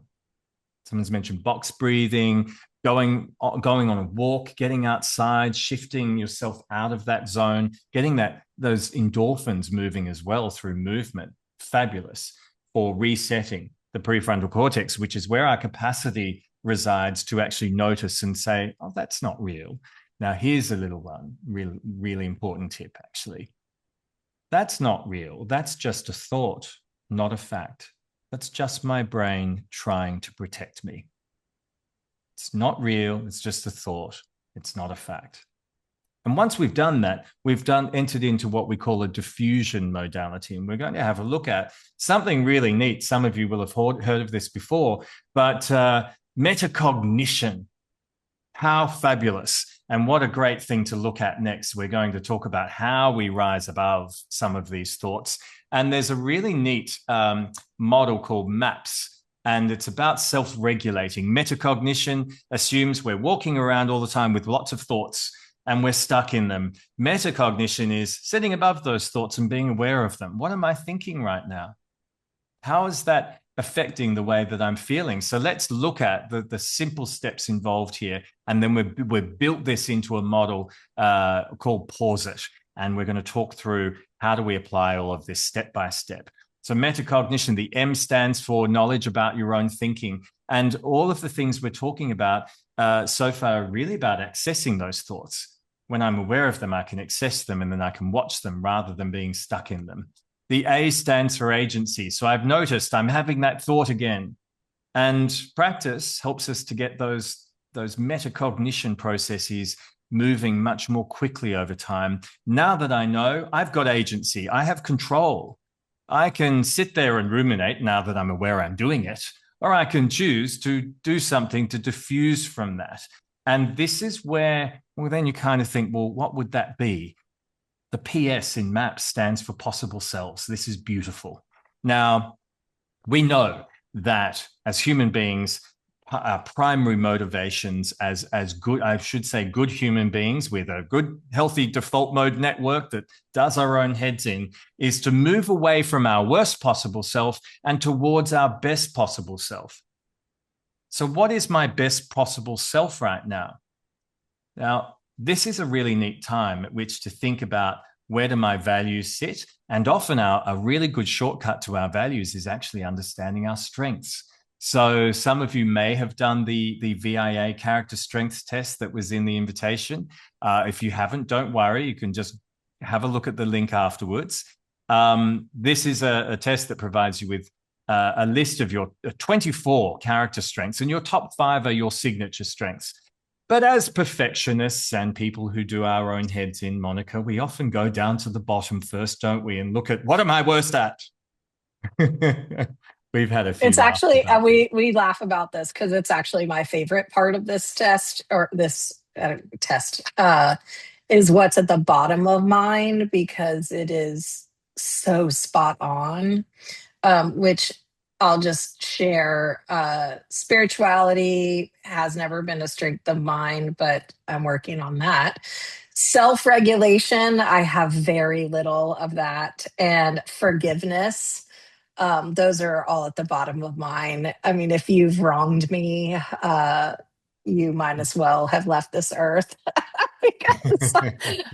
Someone's mentioned box breathing, going on a walk, getting outside, shifting yourself out of that zone, getting those endorphins moving as well through movement. Fabulous for resetting the prefrontal cortex, which is where our capacity resides to actually notice and say, "Oh, that's not real." Now, here's a little one, really, really important tip, actually. That's not real. That's just a thought, not a fact. That's just my brain trying to protect me. It's not real. It's just a thought. It's not a fact. And once we've done that, we've entered into what we call a diffusion modality. And we're going to have a look at something really neat. Some of you will have heard of this before, but metacognition. How fabulous. And what a great thing to look at next. We're going to talk about how we rise above some of these thoughts. And there's a really neat model called MAPS, and it's about self-regulating. Metacognition assumes we're walking around all the time with lots of thoughts and we're stuck in them. Metacognition is sitting above those thoughts and being aware of them. What am I thinking right now? How is that affecting the way that I'm feeling? So let's look at the simple steps involved here. And then we've built this into a model called Pause It. And we're going to talk through how do we apply all of this step by step. So metacognition, the M stands for knowledge about your own thinking. And all of the things we're talking about so far are really about accessing those thoughts. When I'm aware of them, I can access them and then I can watch them rather than being stuck in them. The A stands for agency. So I've noticed I'm having that thought again. And practice helps us to get those metacognition processes moving much more quickly over time. Now that I know, I've got agency, I have control. I can sit there and ruminate now that I'm aware I'm doing it, or I can choose to do something to diffuse from that. And this is where, well, then you kind of think, well, what would that be? The PS in MAPS stands for possible selves. This is beautiful. Now, we know that as human beings, our primary motivations as good, I should say, good human beings with a good, healthy default mode network that does our own heads in, is to move away from our worst possible self and towards our best possible self. So what is my best possible self right now? Now, this is a really neat time at which to think about where do my values sit? And often a really good shortcut to our values is actually understanding our strengths. So some of you may have done the VIA character strengths test that was in the invitation. If you haven't, don't worry. You can just have a look at the link afterwards. This is a test that provides you with a list of your 24 character strengths, and your top 5 are your signature strengths. But as perfectionists and people who do our own heads in, Monica, we often go down to the bottom first, don't we? And look at, what am I worst at? We've had a few. It's actually, we laugh about this because it's actually my favorite part of this test, or this test, is what's at the bottom of mine, because it is so spot on, which I'll just share. Spirituality has never been a strength of mine, but I'm working on that. Self-regulation, I have very little of that. And forgiveness, those are all at the bottom of mine. I mean, if you've wronged me, you might as well have left this earth because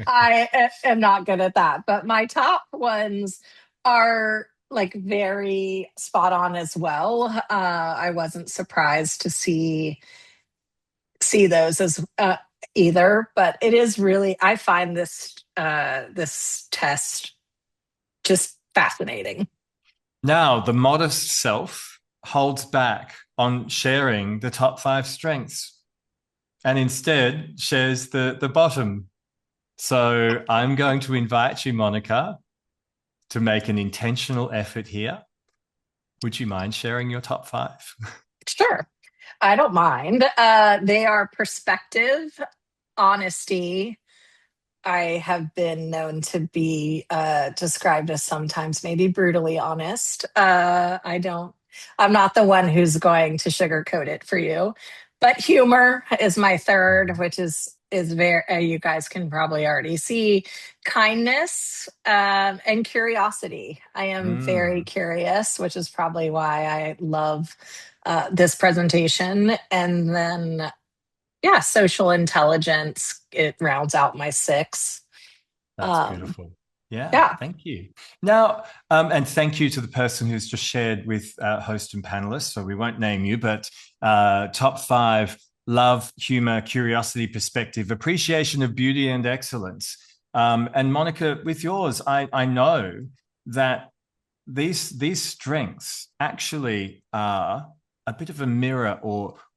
I am not good at that. But my top ones are like very spot on as well. I wasn't surprised to see those as either, but it is really, I find this this test just fascinating. Now, the modest self holds back on sharing the top 5 strengths and instead shares the bottom. So I'm going to invite you, Monica, to make an intentional effort here. Would you mind sharing your top 5? Sure. I don't mind. They are perspective, honesty. I have been known to be described as sometimes maybe brutally honest. I'm not the one who's going to sugarcoat it for you, but humor is my third, which is very, you guys can probably already see. Kindness, and curiosity. I am very curious, which is probably why I love this presentation. And then, yeah, social intelligence, it rounds out my 6. That's beautiful. Yeah. Thank you. Now, and thank you to the person who's just shared with host and panelists. So we won't name you, but top 5: love, humor, curiosity, perspective, appreciation of beauty and excellence. And Monica, with yours, I know that these strengths actually are a bit of a mirror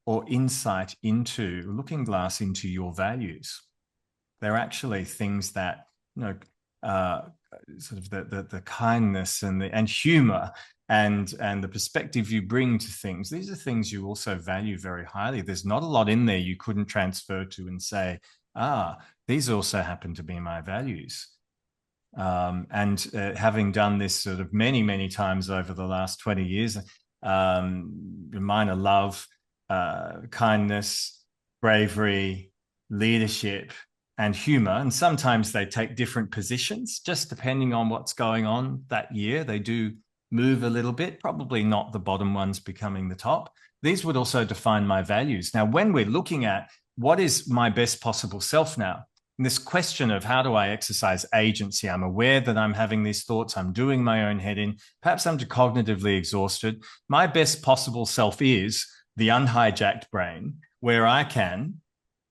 or insight into, looking glass into your values. They're actually things that, sort of the kindness and humor and the perspective you bring to things. These are things you also value very highly. There's not a lot in there you couldn't transfer to and say, these also happen to be my values. And having done this sort of many, many times over the last 20 years, mine are love, kindness, bravery, leadership, and humor. And sometimes they take different positions, just depending on what's going on that year. They do move a little bit, probably not the bottom ones becoming the top. These would also define my values. Now, when we're looking at what is my best possible self now, and this question of how do I exercise agency? I'm aware that I'm having these thoughts. I'm doing my own head in. Perhaps I'm cognitively exhausted. My best possible self is the unhijacked brain, where I can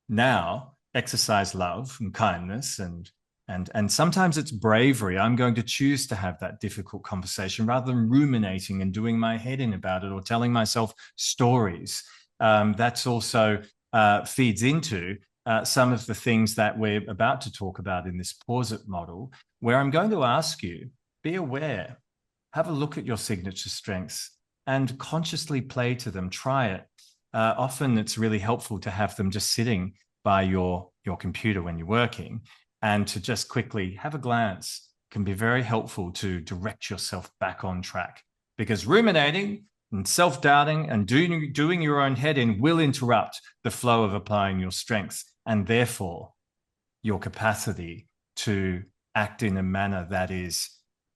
now exercise love and kindness and sometimes it's bravery. I'm going to choose to have that difficult conversation rather than ruminating and doing my head in about it or telling myself stories. That's also feeds into some of the things that we're about to talk about in this pause it model, where I'm going to ask you, be aware, have a look at your signature strengths and consciously play to them, try it. Often it's really helpful to have them just sitting by your computer when you're working and to just quickly have a glance can be very helpful to direct yourself back on track, because ruminating and self-doubting and doing your own head in will interrupt the flow of applying your strengths and therefore your capacity to act in a manner that is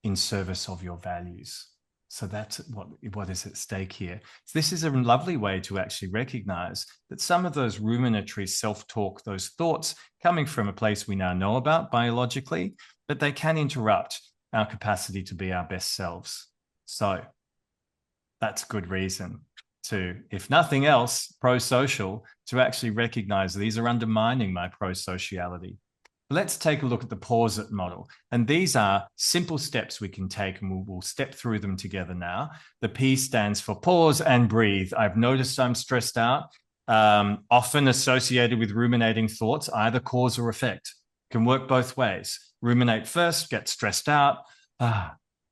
in service of your values. So that's what is at stake here. So this is a lovely way to actually recognize that some of those ruminatory self-talk, those thoughts coming from a place we now know about biologically, but they can interrupt our capacity to be our best selves. So that's good reason to, if nothing else, pro-social, to actually recognize these are undermining my pro-sociality. Let's take a look at the pause it model. And these are simple steps we can take, and we'll step through them together now. The P stands for pause and breathe. I've noticed I'm stressed out, often associated with ruminating thoughts, either cause or effect. Can work both ways. Ruminate first, get stressed out,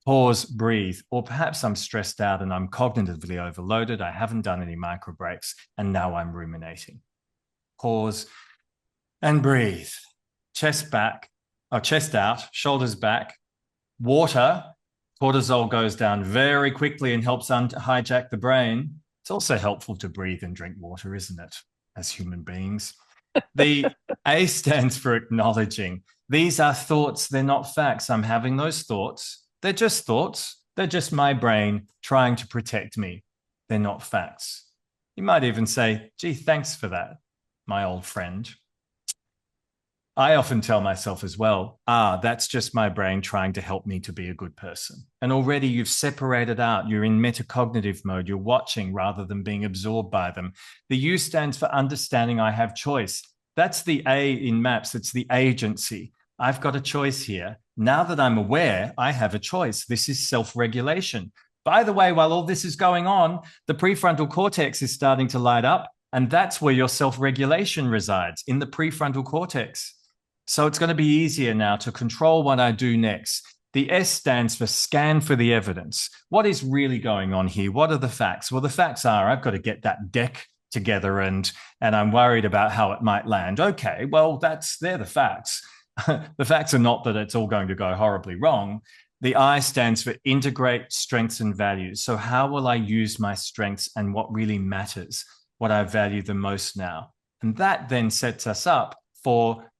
pause, breathe. Or perhaps I'm stressed out and I'm cognitively overloaded. I haven't done any micro breaks, and now I'm ruminating. Pause and breathe. Chest back, or chest out, shoulders back. Water, cortisol goes down very quickly and helps hijack the brain. It's also helpful to breathe and drink water, isn't it, as human beings? The A stands for acknowledging. These are thoughts, they're not facts. I'm having those thoughts. They're just thoughts. They're just my brain trying to protect me. They're not facts. You might even say, gee, thanks for that, my old friend. I often tell myself as well, that's just my brain trying to help me to be a good person. And already you've separated out, you're in metacognitive mode, you're watching rather than being absorbed by them. The U stands for understanding I have choice. That's the A in MAPS, it's the agency. I've got a choice here. Now that I'm aware, I have a choice. This is self-regulation. By the way, while all this is going on, the prefrontal cortex is starting to light up, and that's where your self-regulation resides, in the prefrontal cortex. So it's going to be easier now to control what I do next. The S stands for scan for the evidence. What is really going on here? What are the facts? Well, the facts are I've got to get that deck together and I'm worried about how it might land. Okay, well, they're the facts. The facts are not that it's all going to go horribly wrong. The I stands for integrate strengths and values. So how will I use my strengths and what really matters, what I value the most now? And that then sets us up for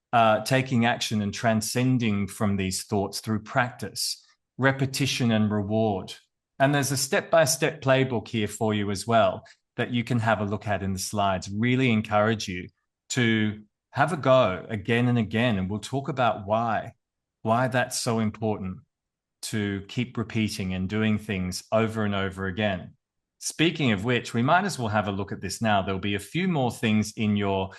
taking action and transcending from these thoughts through practice, repetition and reward. And there's a step-by-step playbook here for you as well that you can have a look at in the slides. Really encourage you to have a go again and again. And we'll talk about why that's so important to keep repeating and doing things over and over again. Speaking of which, we might as well have a look at this now. There'll be a few more things in your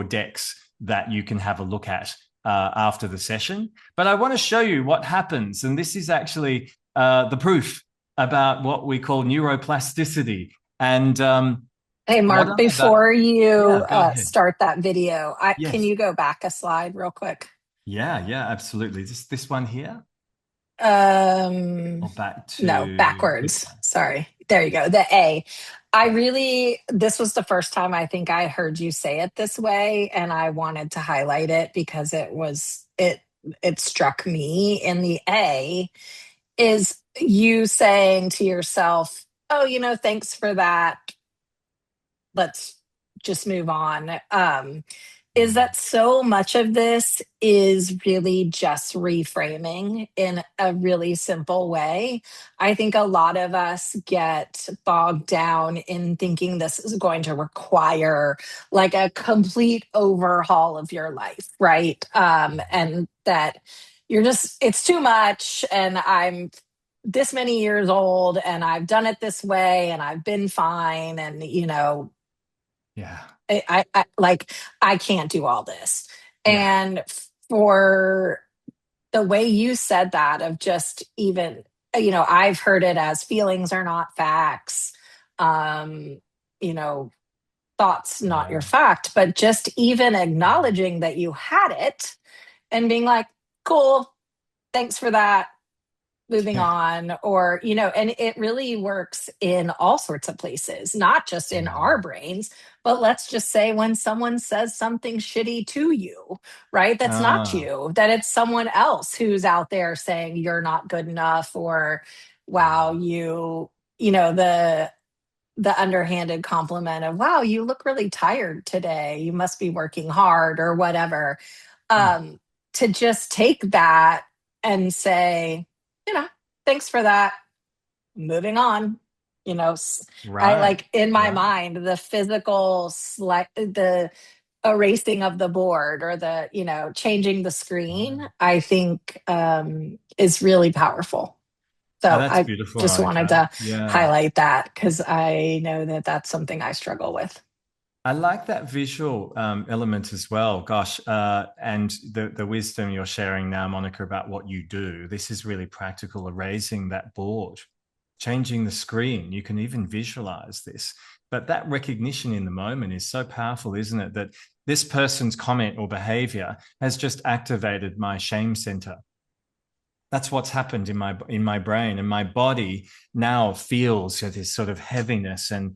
decks that you can have a look at after the session. But I want to show you what happens. And this is actually the proof about what we call neuroplasticity. And hey, Mark, before you start that video, yes. Can you go back a slide real quick? Yeah, absolutely. This one here. or back No, to this backwards. one? Sorry. There you go. The A. This was the first time I think I heard you say it this way, and I wanted to highlight it because it struck me in the A is you saying to yourself, oh, thanks for that. Let's just move on. Is Mm. that so much of this is really just reframing in a really simple way. I think a lot of us get bogged down in thinking this is going to require like a complete overhaul of your life, right? And that it's too much, and I'm this many years old, and I've done it this way, and I've been fine, and Yeah. like I can't do all this. Yeah. And for the way you said that of just even, I've heard it as feelings are not facts. Um, you know, thoughts not your Yeah. fact, but just even acknowledging that you had it and being like, cool, thanks for that, moving Yeah. on. Or and it really works in all sorts of places, not just in Yeah. our brains, but let's just say when someone says something shitty to you, right? That's not Ah. you, that it's someone else who's out there saying you're not good enough, or wow, Yeah. the underhanded compliment of wow, you look really tired today, you must be working hard or whatever. Mm. um to just take that and say, you know thanks for that, moving on. I Right. like in my Right. mind the physical the erasing of the board, or the changing the screen, I think is really powerful. Oh, So that's I beautiful, just wanted Monica. to Yeah. highlight that because I know that that's something I struggle with. I like that visual element as well. Gosh, and the wisdom you're sharing now, Monica, about what you do. This is really practical, erasing that board, changing the screen. You can even visualize this. But that recognition in the moment is so powerful, isn't it? That this person's comment or behavior has just activated my shame center. That's what's happened in my brain, and my body now feels this sort of heaviness, and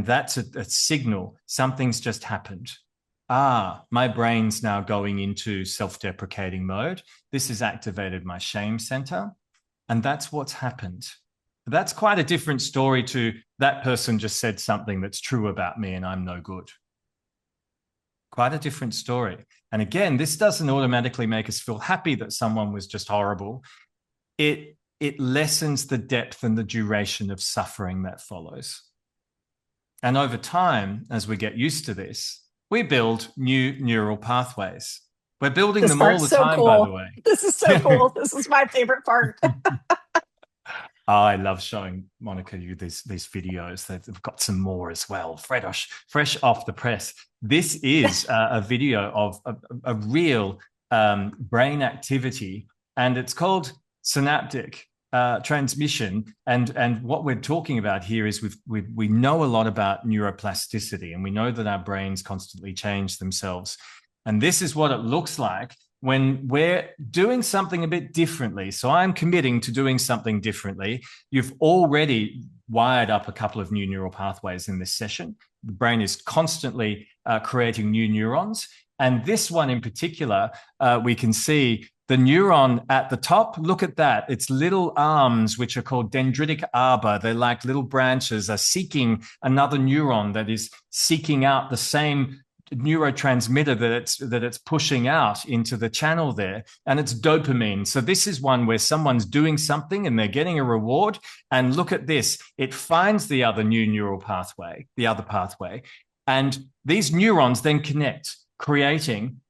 that's a signal something's just happened. My brain's now going into self-deprecating mode. This has activated my shame center, and that's what's happened. That's quite a different story to that person just said something that's true about me and I'm no good. Quite a different story. And again, this doesn't automatically make us feel happy that someone was just horrible. It lessens the depth and the duration of suffering that follows. And over time, as we get used to this, we build new neural pathways. We're building This them all part's the so time, by the cool. way. This is so cool. This is my favorite part. I love showing Monica you these videos. They've got some more as well, fresh off the press. This is a video of a real brain activity, and it's called synaptic transmission. And what we're talking about here is we know a lot about neuroplasticity, and we know that our brains constantly change themselves. And this is what it looks like when we're doing something a bit differently. So I'm committing to doing something differently. You've already wired up a couple of new neural pathways in this session. The brain is constantly creating new neurons. And this one in particular, we can see the neuron at the top. Look at that. Its little arms, which are called dendritic arbor, they're like little branches, are seeking another neuron that is seeking out the same neurotransmitter that it's pushing out into the channel there, and it's dopamine. So this is one where someone's doing something and they're getting a reward, and look at this, it finds the other new neural pathway, the other pathway, and these neurons then connect, creating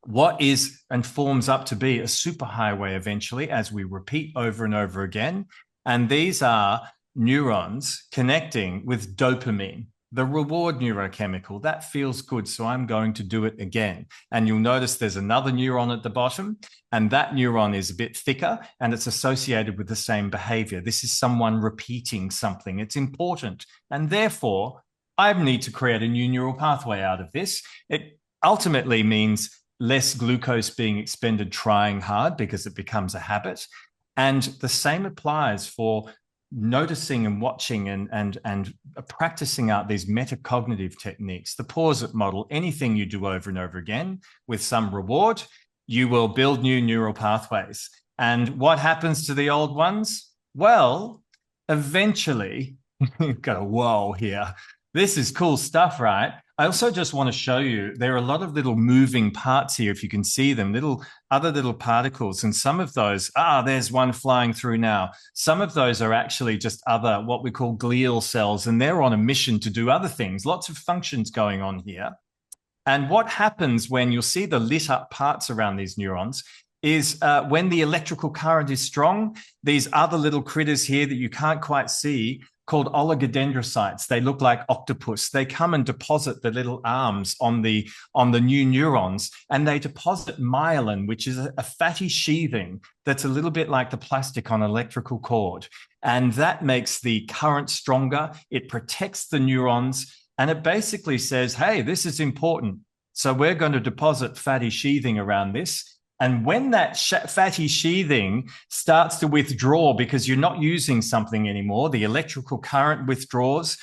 what is and forms up to be a superhighway eventually, as we repeat over and over again. And these are neurons connecting with dopamine, the reward neurochemical. That feels good, so I'm going to do it again. And you'll notice there's another neuron at the bottom, and that neuron is a bit thicker, and it's associated with the same behavior. This is someone repeating something. It's important, and therefore I need to create a new neural pathway out of this. It ultimately means less glucose being expended trying hard because it becomes a habit. And the same applies for noticing and watching and practicing out these metacognitive techniques, the pause it model, anything you do over and over again with some reward, you will build new neural pathways. And what happens to the old ones? Well, eventually, we've got a whoa here. This is cool stuff, right? I also just want to show you there are a lot of little moving parts here, if you can see them, other little particles. And some of those, there's one flying through now. Some of those are actually just other, what we call glial cells, and they're on a mission to do other things. Lots of functions going on here. And what happens when you'll see the lit up parts around these neurons is when the electrical current is strong, these other little critters here that you can't quite see called oligodendrocytes. They look like octopus. They come and deposit the little arms on the new neurons, and they deposit myelin, which is a fatty sheathing that's a little bit like the plastic on an electrical cord. And that makes the current stronger. It protects the neurons, and it basically says, hey, this is important. So we're going to deposit fatty sheathing around this. And when that fatty sheathing starts to withdraw because you're not using something anymore, the electrical current withdraws,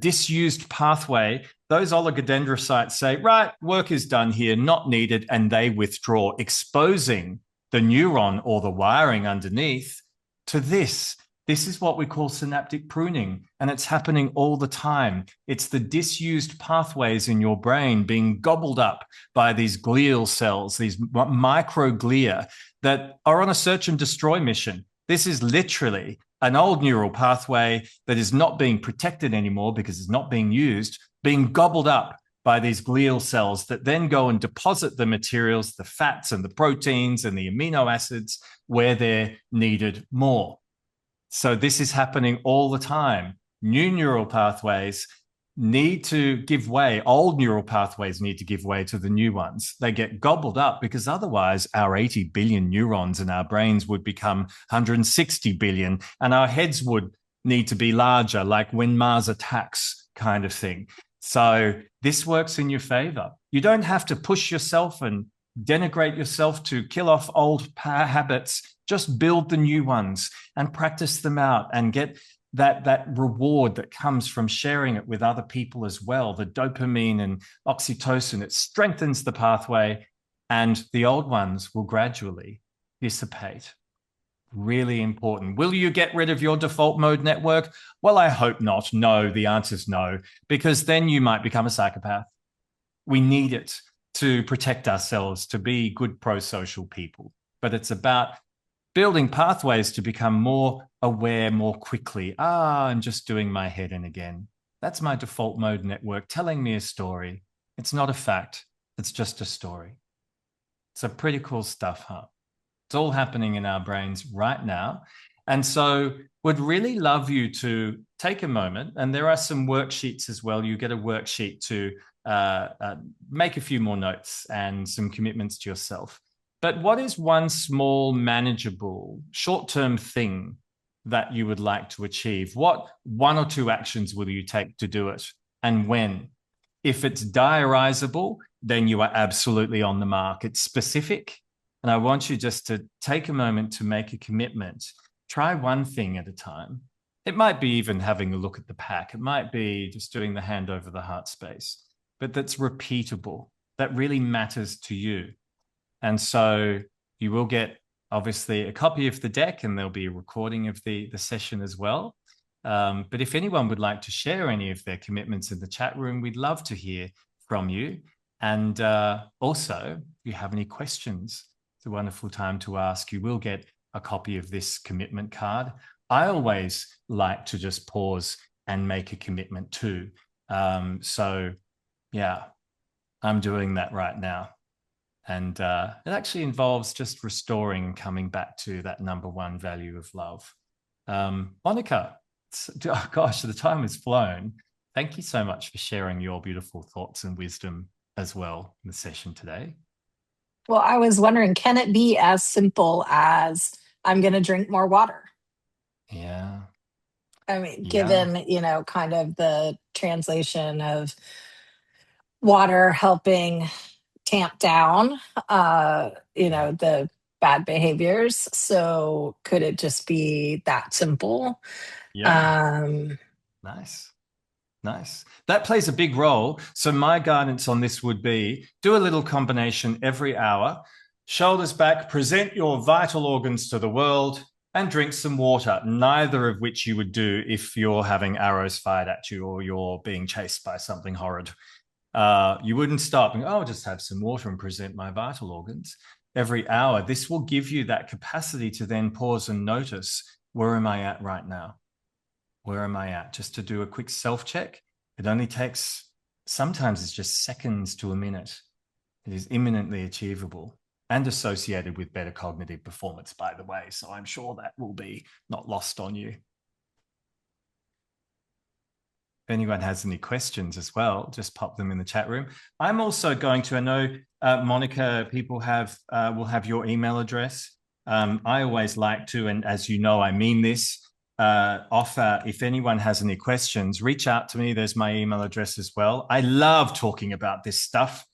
disused pathway, those oligodendrocytes say, right, work is done here, not needed, and they withdraw, exposing the neuron or the wiring underneath to this. This is what we call synaptic pruning, and it's happening all the time. It's the disused pathways in your brain being gobbled up by these glial cells, these microglia that are on a search and destroy mission. This is literally an old neural pathway that is not being protected anymore because it's not being used, being gobbled up by these glial cells that then go and deposit the materials, the fats and the proteins and the amino acids where they're needed more. So this is happening all the time. New neural pathways need to give way. Old neural pathways need to give way to the new ones. They get gobbled up because otherwise our 80 billion neurons in our brains would become 160 billion, and our heads would need to be larger, like when Mars attacks kind of thing. So this works in your favor. You don't have to push yourself and denigrate yourself to kill off old habits. Just build the new ones and practice them out and get that reward that comes from sharing it with other people as well. The dopamine and oxytocin, it strengthens the pathway, and the old ones will gradually dissipate. Really important. Will you get rid of your default mode network? Well, I hope not. No, the answer is no, because then you might become a psychopath. We need it to protect ourselves, to be good pro-social people. But it's about building pathways to become more aware more quickly. I'm just doing my head in again. That's my default mode network telling me a story. It's not a fact. It's just a story. So pretty cool stuff, huh? It's all happening in our brains right now. And so would really love you to take a moment, and there are some worksheets as well. You get a worksheet to make a few more notes and some commitments to yourself. But what is one small, manageable, short-term thing that you would like to achieve? What one or two actions will you take to do it, and when? If it's diarizable, then you are absolutely on the mark. It's specific, and I want you just to take a moment to make a commitment. Try one thing at a time. It might be even having a look at the pack. It might be just doing the hand over the heart space, but that's repeatable. That really matters to you. And so you will get, obviously, a copy of the deck, and there'll be a recording of the session as well. But if anyone would like to share any of their commitments in the chat room, we'd love to hear from you. And also, if you have any questions, it's a wonderful time to ask. You will get a copy of this commitment card. I always like to just pause and make a commitment too. So yeah, I'm doing that right now. And it actually involves just restoring and coming back to that number one value of love. Monica, oh gosh, the time has flown. Thank you so much for sharing your beautiful thoughts and wisdom as well in the session today. Well, I was wondering, can it be as simple as I'm going to drink more water? Yeah. I mean, Yeah. given, kind of the translation of water helping tamp down, Yeah. the bad behaviors. So could it just be that simple? Yeah. Um, Nice. Nice. That plays a big role. So, my guidance on this would be do a little combination every hour, shoulders back, present your vital organs to the world, and drink some water, neither of which you would do if you're having arrows fired at you or you're being chased by something horrid. You wouldn't stop and, oh, I'll just have some water and present my vital organs. Every hour, this will give you that capacity to then pause and notice, where am I at right now? Where am I at? Just to do a quick self check. It only takes, sometimes it's just seconds to a minute. It is imminently achievable and associated with better cognitive performance, by the way. So I'm sure that will be not lost on you. If anyone has any questions as well, just pop them in the chat room. I'm also going to, I know, Monica, people will have your email address. I always like to, and as you know, I mean this, offer, if anyone has any questions, reach out to me. There's my email address as well. I love talking about this stuff.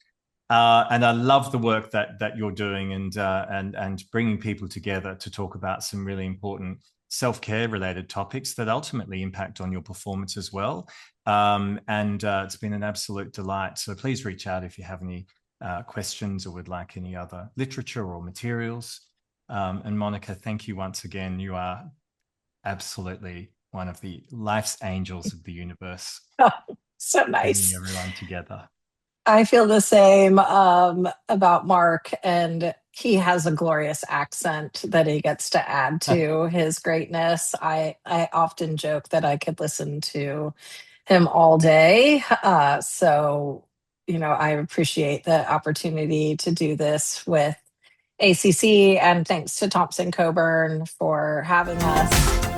And I love the work that you're doing and bringing people together to talk about some really important self-care related topics that ultimately impact on your performance as well. It's been an absolute delight. So please reach out if you have any questions or would like any other literature or materials. And Monica, thank you once again. You are absolutely one of the life's angels of the universe, oh, so bringing nice. everyone together. I feel the same about Mark, and he has a glorious accent that he gets to add to his greatness. I often joke that I could listen to him all day. I appreciate the opportunity to do this with ACC, and thanks to Thompson Coburn for having us.